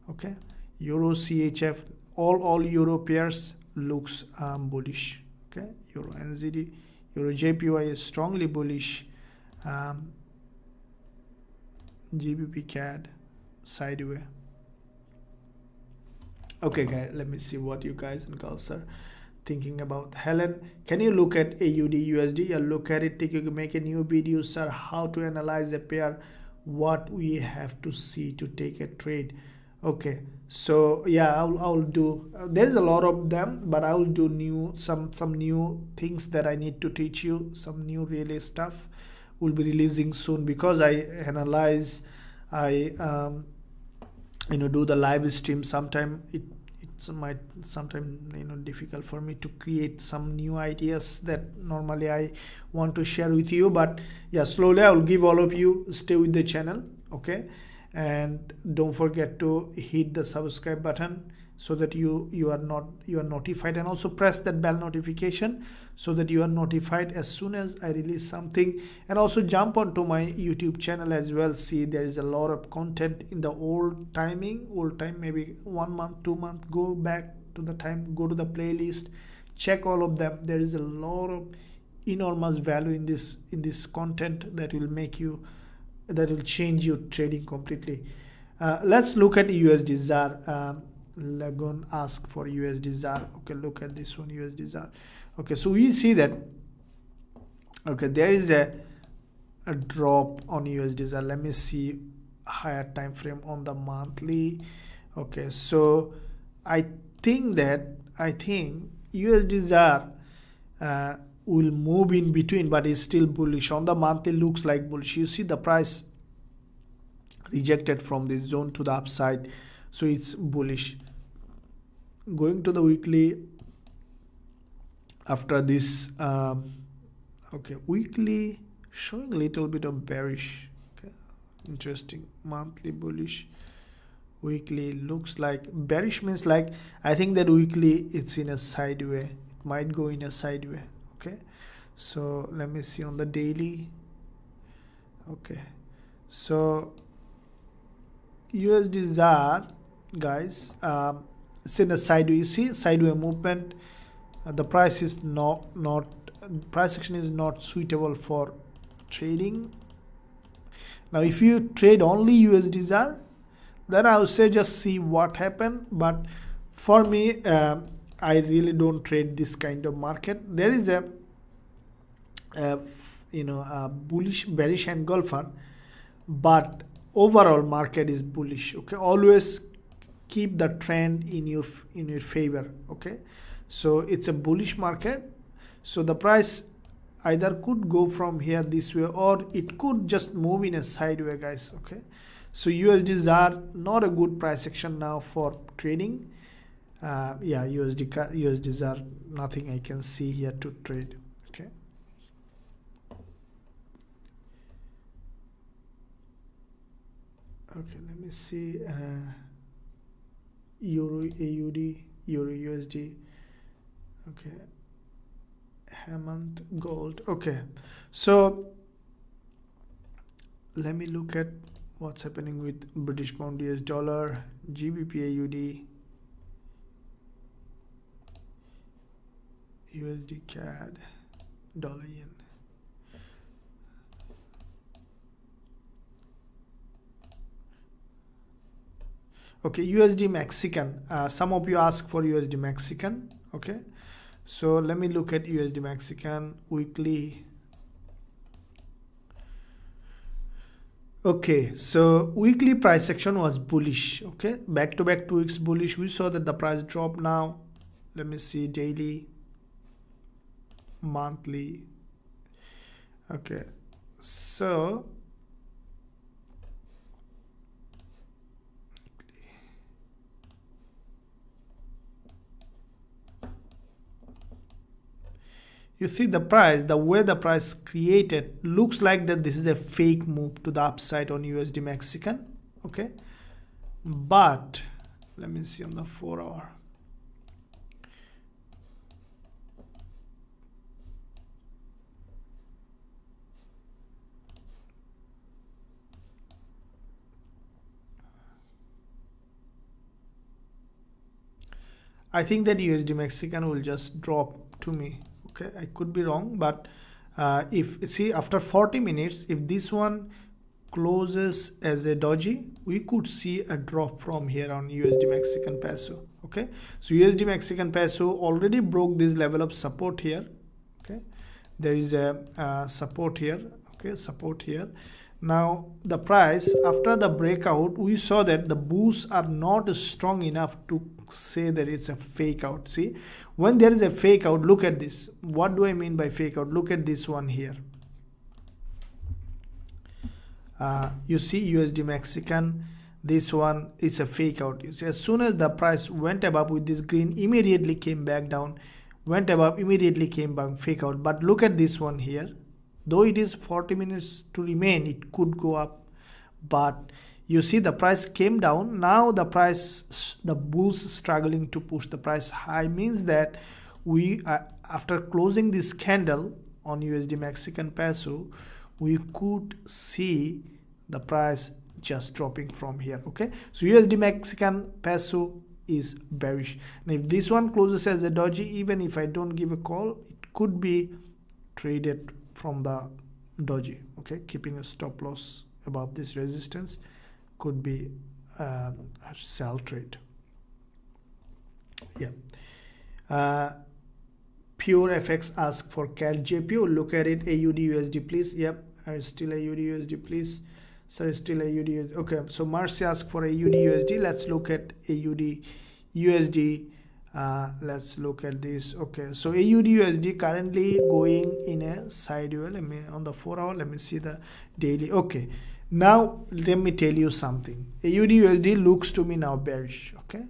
Okay, Euro CHF, all Euro pairs looks bullish. Okay, Euro NZD, Euro JPY is strongly bullish. GBP CAD sideways. Okay guys, let me see what you guys and girls are thinking about. Helen, can you look at AUD USD? Yeah, look at it. Take you make a new video, sir, how to analyze a pair, what we have to see to take a trade. Okay, so yeah, I'll do, there's a lot of them, but I will do some new things that I need to teach you. Some new relay stuff will be releasing soon, because I analyze, I do the live stream. Sometime it's might sometimes difficult for me to create some new ideas that normally I want to share with you. But yeah, slowly I will give all of you. Stay with the channel, okay, and don't forget to hit the subscribe button so that you are notified, and also press that bell notification so that you are notified as soon as I release something. And also jump onto my YouTube channel as well. See, there is a lot of content in the old time, maybe 1 month, 2 months. Go back to the time, go to the playlist, check all of them. There is a lot of enormous value in this content that will change your trading completely. Let's look at USD ZAR. Lagon ask for USD ZAR. Okay, look at this one, USD ZAR. Okay, so we see that, okay, there is a drop on USD ZAR. Let me see higher time frame on the monthly. Okay, so I think USD ZAR will move in between, but is still bullish. On the monthly looks like bullish. You see the price rejected from this zone to the upside, so it's bullish. Going to the weekly after this, okay, weekly showing a little bit of bearish. Okay, interesting. Monthly bullish, weekly looks like bearish, means like I think that weekly it's in a sideways. It might go in a sideways. Okay, so let me see on the daily. Okay, so USD ZAR, guys, it's in a sideways. You see sideways movement. The price is price action is not suitable for trading. Now if you trade only USD ZAR, then I would say just see what happened. But for me, I really don't trade this kind of market. There is a bullish bearish engulfer, but overall market is bullish. Okay, always keep the trend in your favor. Okay, so it's a bullish market, so the price either could go from here this way, or it could just move in a sideways, guys. Okay, so USDs are not a good price action now for trading. Yeah, USDs are nothing I can see here to trade. Okay, okay, let me see. Euro AUD, Euro USD. Okay, Hammond gold. Okay, so let me look at what's happening with British pound, US dollar, GBP AUD, USD CAD, dollar yen. Okay, USD Mexican. Some of you ask for USD Mexican. Okay, so let me look at USD Mexican weekly. Okay, so weekly price action was bullish. Okay, back to back 2 weeks bullish. We saw that the price dropped now. Let me see daily, monthly. Okay, so you see the price, the way the price created looks like that this is a fake move to the upside on USD Mexican. Okay, but Let me see on the 4 hour. I think that USD Mexican will just drop to me. Okay, I could be wrong, but if see after 40 minutes, if this one closes as a doji, we could see a drop from here on USD Mexican peso. Okay, so USD Mexican peso already broke this level of support here. Okay, there is a support here. Okay, support here. Now the price after the breakout, we saw that the bulls are not strong enough to say that it's a fake out. See, when there is a fake out, look at this. What do I mean by fake out? Look at this one here. You see USD Mexican, this one is a fake out. You see, as soon as the price went above with this green, immediately came back down, went above, immediately came back, fake out. But look at this one here. Though it is 40 minutes to remain, it could go up, but you see the price came down. Now the price, the bulls struggling to push the price high, means that we after closing this candle on USD Mexican peso, we could see the price just dropping from here. Okay, so USD Mexican peso is bearish, and if this one closes as a doji, even if I don't give a call, it could be traded from the doji. Okay, keeping a stop loss above this resistance could be a sell trade. Yeah. Pure FX ask for CAD Gbpusd. Look at it. AUD USD please. Yep, still AUD USD please. Sir, still AUD USD. Okay, so Marcy asked for AUD USD. Let's look at AUD USD. Let's look at this. Okay, so AUD USD currently going in a sideways. Let me on the 4 hour, let me see the daily. Okay, now let me tell you something. AUD USD looks to me now bearish. Okay,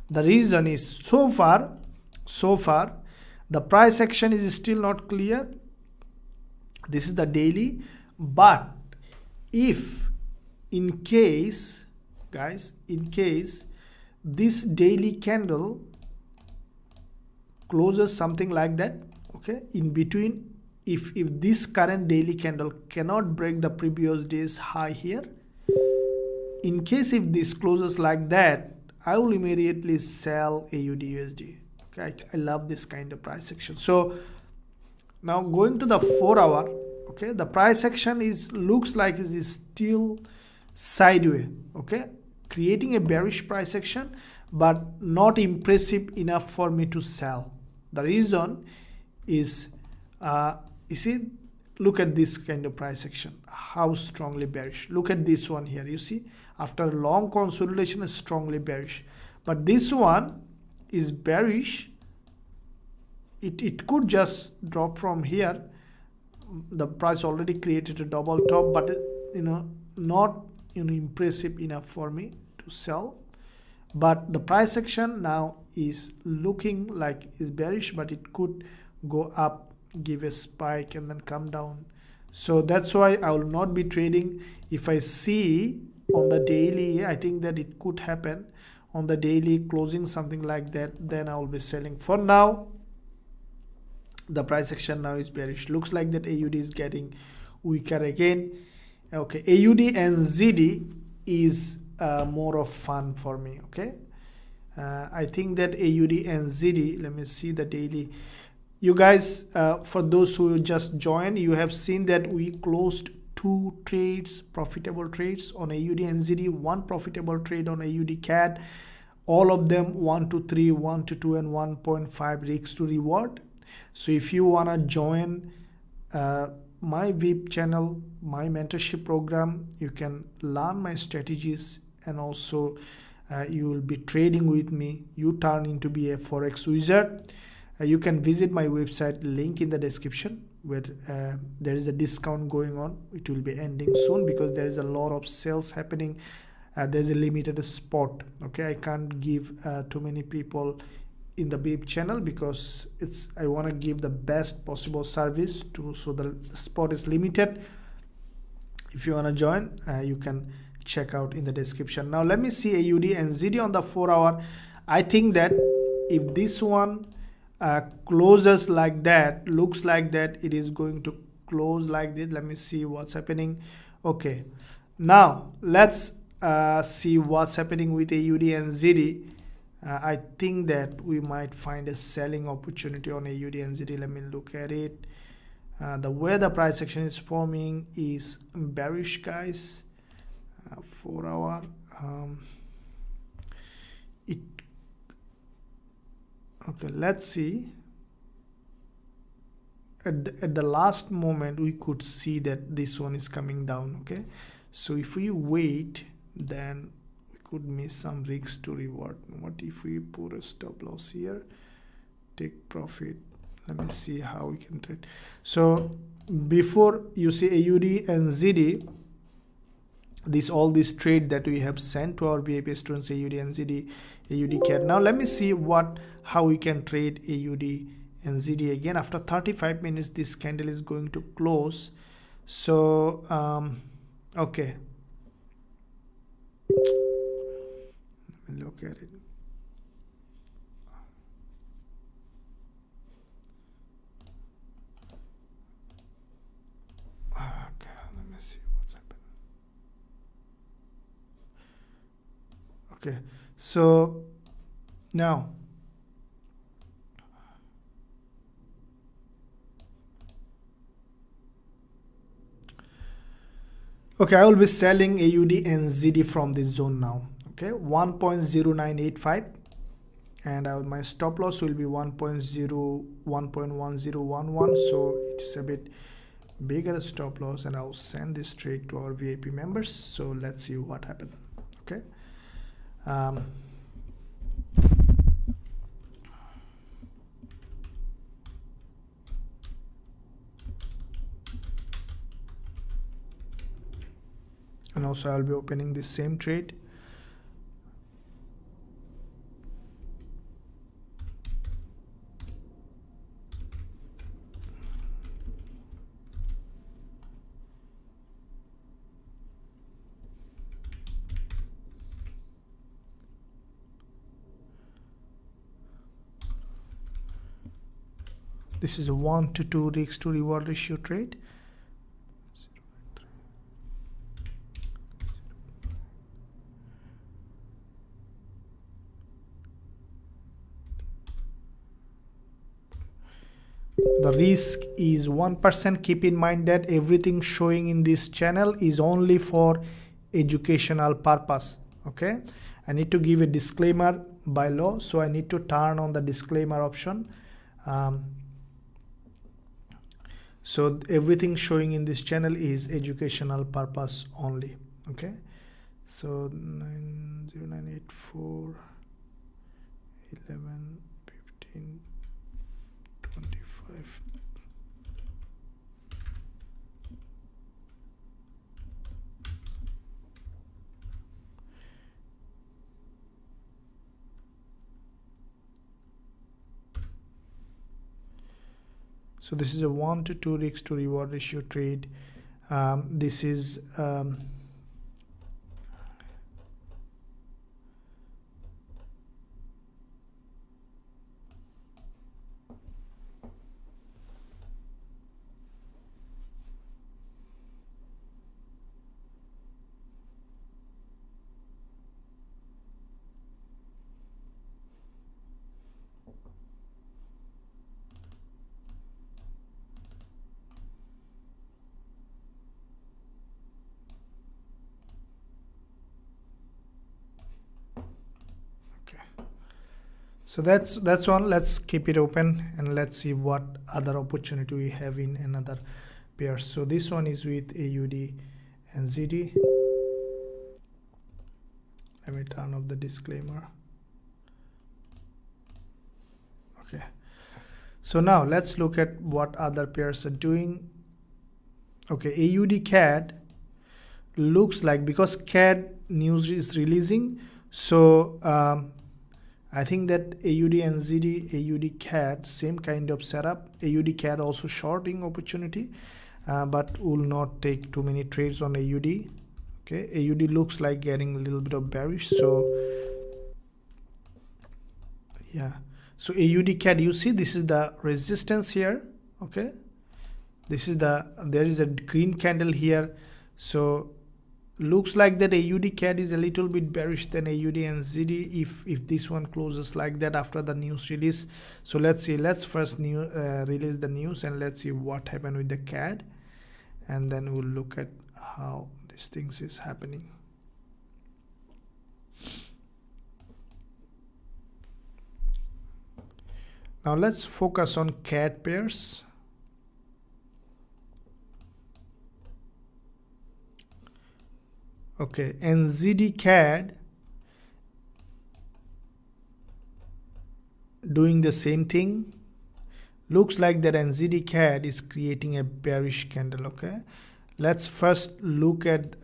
the reason is so far the price action is still not clear. This is the daily, but if in case, guys, in case this daily candle closes something like that, okay, in between, if this current daily candle cannot break the previous day's high here, in case if this closes like that, I will immediately sell AUD USD. Okay, I love this kind of price action. So now going to the 4 hour, okay, the price action looks like it is still sideways. Okay, creating a bearish price action, but not impressive enough for me to sell. The reason is, you see, look at this kind of price action, how strongly bearish. Look at this one here. You see, after a long consolidation, is strongly bearish. But this one is bearish. It could just drop from here. The price already created a double top, but not impressive enough for me to sell. But the price action now is looking like is bearish, but it could go up, give a spike, and then come down. So that's why I will not be trading. If I see on the daily, I think that it could happen on the daily closing something like that, then I will be selling. For now, the price action now is bearish. Looks like that AUD is getting weaker again. Okay, AUD and ZD is more of fun for me. Okay, I think that AUD and ZD, let me see the daily. You guys, for those who just joined, you have seen that we closed 2 trades, profitable trades on AUD and ZD, 1 profitable trade on AUD CAD, all of them 1 to 3, 1 to 2, and 1.5 risks to reward. So if you want to join my VIP channel, my mentorship program, you can learn my strategies, and also you will be trading with me. You turn into be a Forex wizard. You can visit my website, link in the description, where there is a discount going on. It will be ending soon because there is a lot of sales happening. There's a limited spot. Okay, I can't give too many people in the VIP channel because I want to give the best possible service so the spot is limited. If you want to join, you can check out in the description. Now let me see AUD and ZD on the 4 hour. I think that if this one closes like that, looks like that, it is going to close like this. Let me see what's happening. Okay, now let's see what's happening with AUD and ZD. I think that we might find a selling opportunity on AUD and ZD. Let me look at it. The way the price action is forming is bearish, guys. 4 hour. Okay, let's see. At the last moment, we could see that this one is coming down. Okay, so if we wait, then we could miss some risks to reward. What if we put a stop loss here, take profit? Let me see how we can trade. So before you see AUD and ZD, all this trade that we have sent to our VIP students, AUD and ZD, AUD CAD. Now let me see how we can trade AUD and ZD again. After 35 minutes, this candle is going to close. So okay, let me look at it. Okay, so now I will be selling AUD and ZD from this zone now. Okay, 1.0985, and my stop loss will be 1.1011. So it's a bit bigger stop loss, and I'll send this trade to our VIP members. So let's see what happens. Okay. And also I'll be opening this same trade. This is a 1 to 2 risk to reward ratio trade. The risk is 1%. Keep in mind that everything showing in this channel is only for educational purpose. Okay, I need to give a disclaimer by law, so I need to turn on the disclaimer option. So everything showing in this channel is educational purpose only. Okay, so 90984 11 15 25. So this is a 1 to 2 risk to reward ratio trade. This is so that's one. Let's keep it open and let's see what other opportunity we have in another pair. So this one is with AUD and ZD. Let me turn off the disclaimer. Okay, so now let's look at what other pairs are doing. Okay, AUD CAD looks like, because CAD news is releasing, so I think that AUD and ZD, AUD CAD, same kind of setup. AUD CAD also shorting opportunity, but will not take too many trades on AUD. Okay, AUD looks like getting a little bit of bearish. So yeah, so AUD CAD, you see this is the resistance here. Okay, this is there is a green candle here. So looks like that AUD CAD is a little bit bearish than AUD and ZD if this one closes like that after the news release. So let's see, let's first release the news and let's see what happened with the CAD, and then we'll look at how these things is happening. Now let's focus on CAD pairs. Okay, NZD CAD doing the same thing. Looks like that NZD CAD is creating a bearish candle. Okay, let's first look at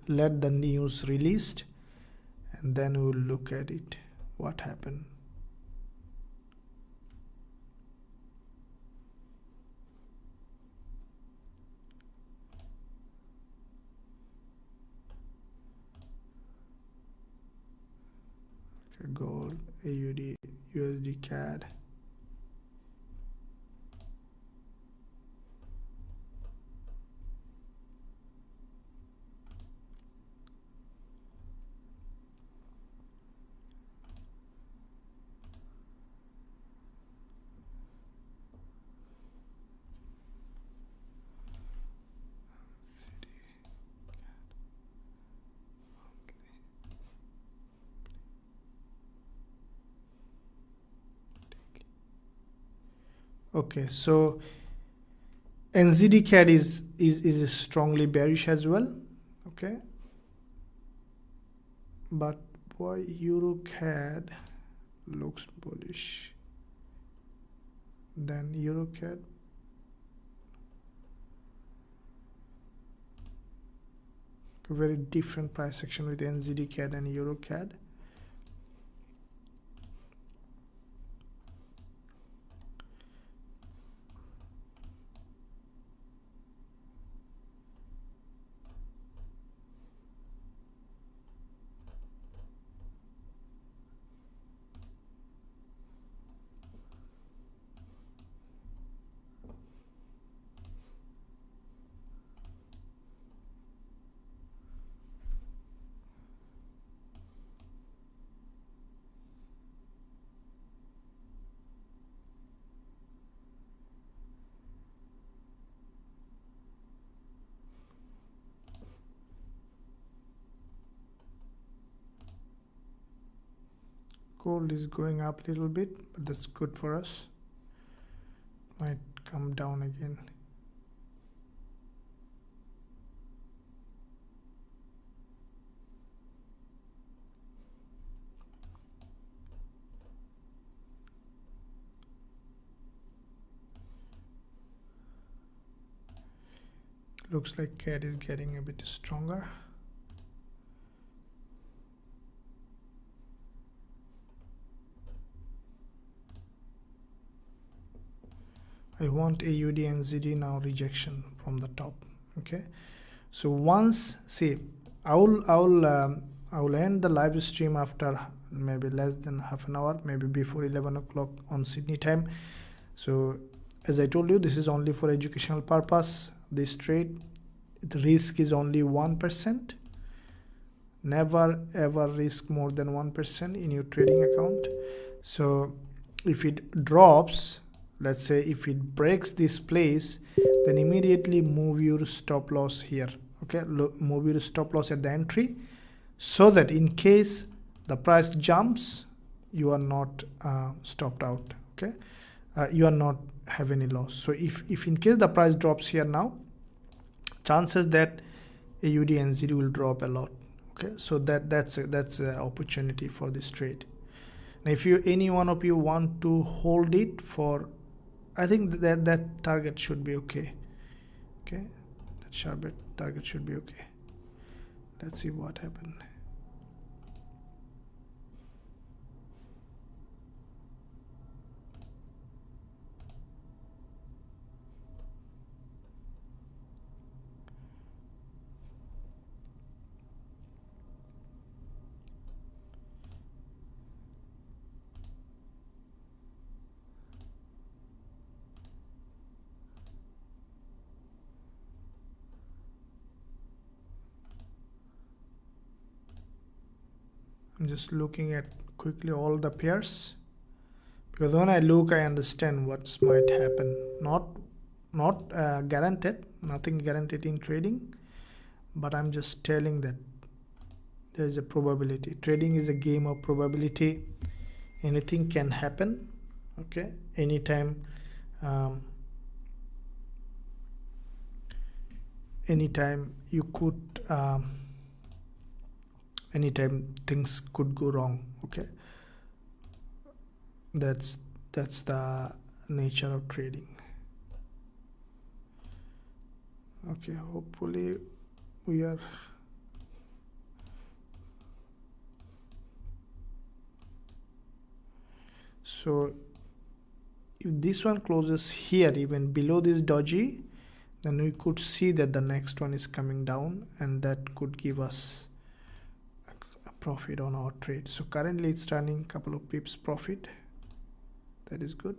let the news released, and then we'll look at it, what happened. Okay, gold, AUD, USD CAD. Okay, so NZD CAD is strongly bearish as well. Okay, but boy, Euro CAD looks bullish. Then Euro CAD. A very different price action with NZD CAD and Euro CAD. Gold is going up a little bit, but that's good for us. Might come down again. Looks like CAD is getting a bit stronger. I want AUD and ZD now rejection from the top. Okay, so once, see, I will end the live stream after maybe less than half an hour, maybe before 11 o'clock on Sydney time. So as I told you, this is only for educational purpose. This trade, the risk is only 1%. Never ever risk more than 1% in your trading account. So if it drops, let's say if it breaks this place, then immediately move your stop loss here. Okay, move your stop loss at the entry, so that in case the price jumps, you are not stopped out. Okay, you are not have any loss. So if in case the price drops here now, chances that AUD and ZD will drop a lot. Okay, so that's an opportunity for this trade. Now if any one of you want to hold it for, I think that target should be okay. Okay, that sharp target should be okay. Let's see what happened. I'm just looking at quickly all the pairs, because when I look I understand what might happen. Not guaranteed, nothing guaranteed in trading, but I'm just telling that there is a probability. Trading is a game of probability. Anything can happen, okay, anytime. Anytime you could anytime things could go wrong, okay. That's the nature of trading. Okay, hopefully we are so if this one closes here even below this doji, then we could see that the next one is coming down, and that could give us a profit on our trade. So currently it's running a couple of pips profit. That is good.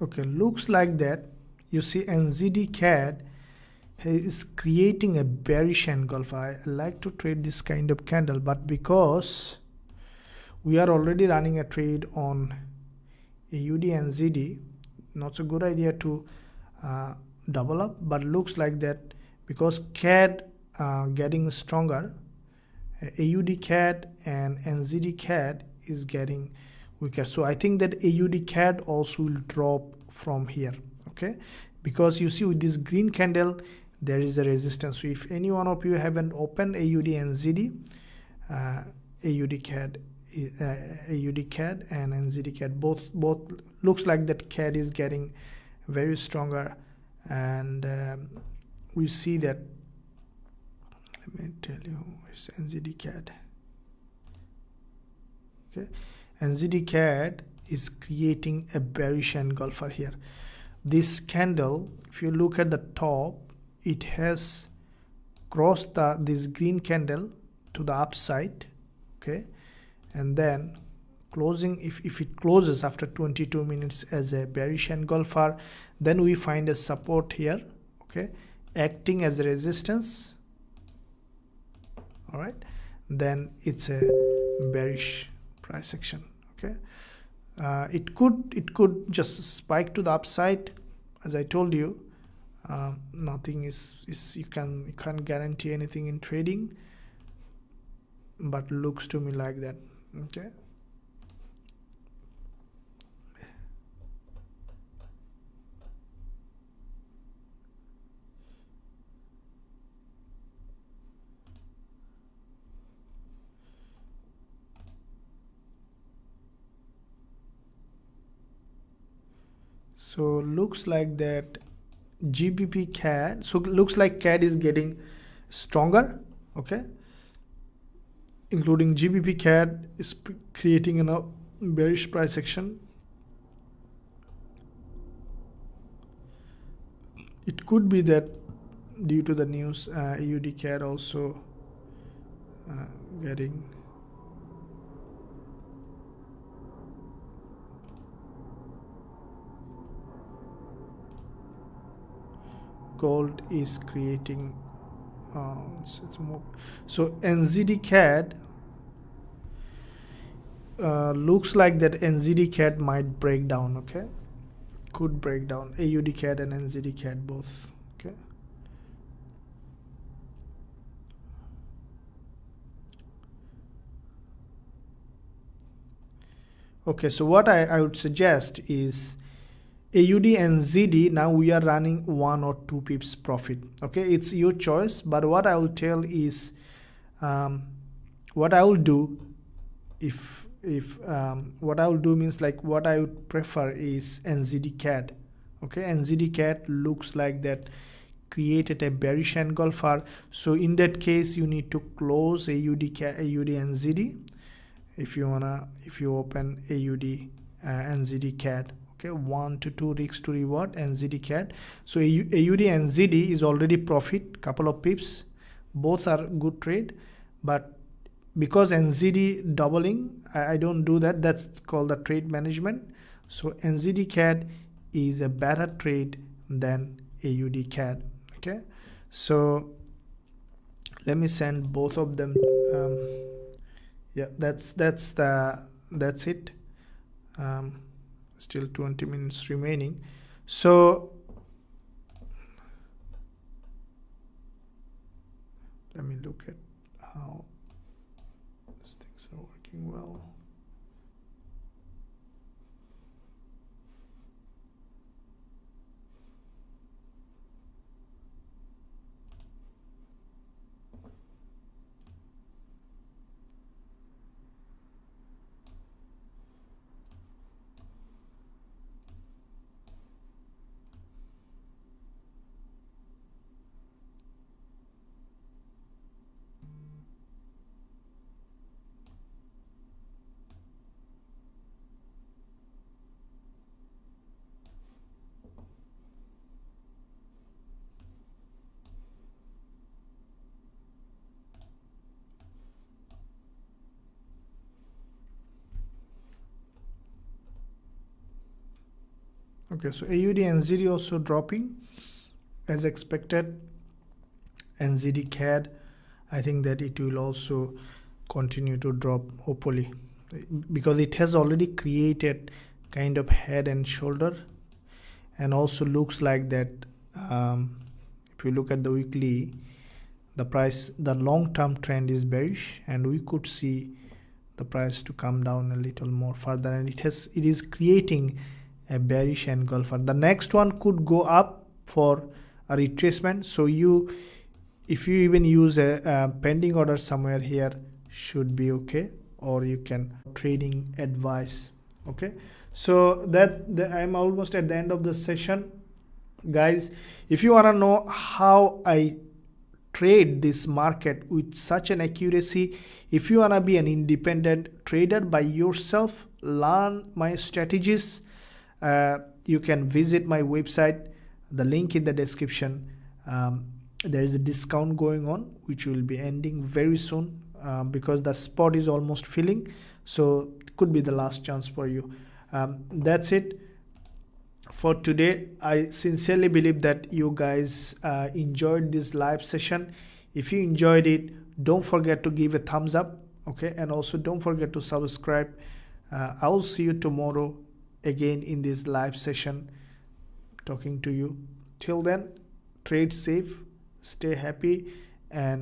Okay, looks like that. You see NZD CAD is creating a bearish engulf. I like to trade this kind of candle, but because we are already running a trade on AUD NZD, not so good idea to double up, but looks like that because CAD getting stronger, AUD CAD and NZD CAD is getting weaker. So I think that AUD CAD also will drop from here, okay, because you see with this green candle there is a resistance. So if any one of you haven't opened AUD NZD, AUD CAD and NZD CAD both looks like that CAD is getting very stronger, and we see that. Let me tell you, it's NZD CAD. Okay, NZD CAD is creating a bearish engulfer here. This candle, if you look at the top, it has crossed this green candle to the upside, okay, and then closing, if it closes after 22 minutes as a bearish engulfer, then we find a support here, okay, acting as a resistance. All right, then it's a bearish price action, okay. It could just spike to the upside. As I told you, nothing is you can't guarantee anything in trading, but looks to me like that, okay. So looks like that GBP CAD, so looks like CAD is getting stronger, okay, including GBP CAD is creating a bearish price action. It could be that due to the news, AUD CAD also getting gold is creating it's more. So NZD CAD looks like that NZD CAD might break down, okay, could break down, AUD CAD and NZD CAD both, okay. Okay, so what I would suggest is AUD and ZD, now we are running 1 or 2 pips profit, okay, it's your choice, but what I will tell is what I will do if what I will do means like what I would prefer is NZD CAD, okay. NZD CAD looks like that created a bearish engulfer, so in that case you need to close AUD and ZD if you open AUD NZD CAD. Okay, 1 to 2 risks to reward NZD CAD. So AUD NZD is already profit, couple of pips. Both are good trade, but because NZD doubling, I don't do that. That's called the trade management. So NZD CAD is a better trade than AUD CAD. Okay, so let me send both of them. Yeah, that's it. Still 20 minutes remaining. So let me look at how these things are working well. Okay, so AUD NZD also dropping as expected. NZD CAD, I think that it will also continue to drop, hopefully, because it has already created kind of head and shoulder, and also looks like that. If you look at the weekly, the price, the long-term trend is bearish, and we could see the price to come down a little more further, and it is creating a bearish engulfer. The next one could go up for a retracement. So if you even use a pending order somewhere here, should be okay, or you can trading advice. Okay, so I'm almost at the end of the session, guys. If you want to know how I trade this market with such an accuracy, if you want to be an independent trader by yourself, learn my strategies, you can visit my website, the link in the description. There is a discount going on which will be ending very soon, because the spot is almost filling, so it could be the last chance for you. That's it for today. I sincerely believe that you guys enjoyed this live session. If you enjoyed it, don't forget to give a thumbs up, okay, and also don't forget to subscribe. I will see you tomorrow again in this live session, talking to you. Till then, trade safe, stay happy, and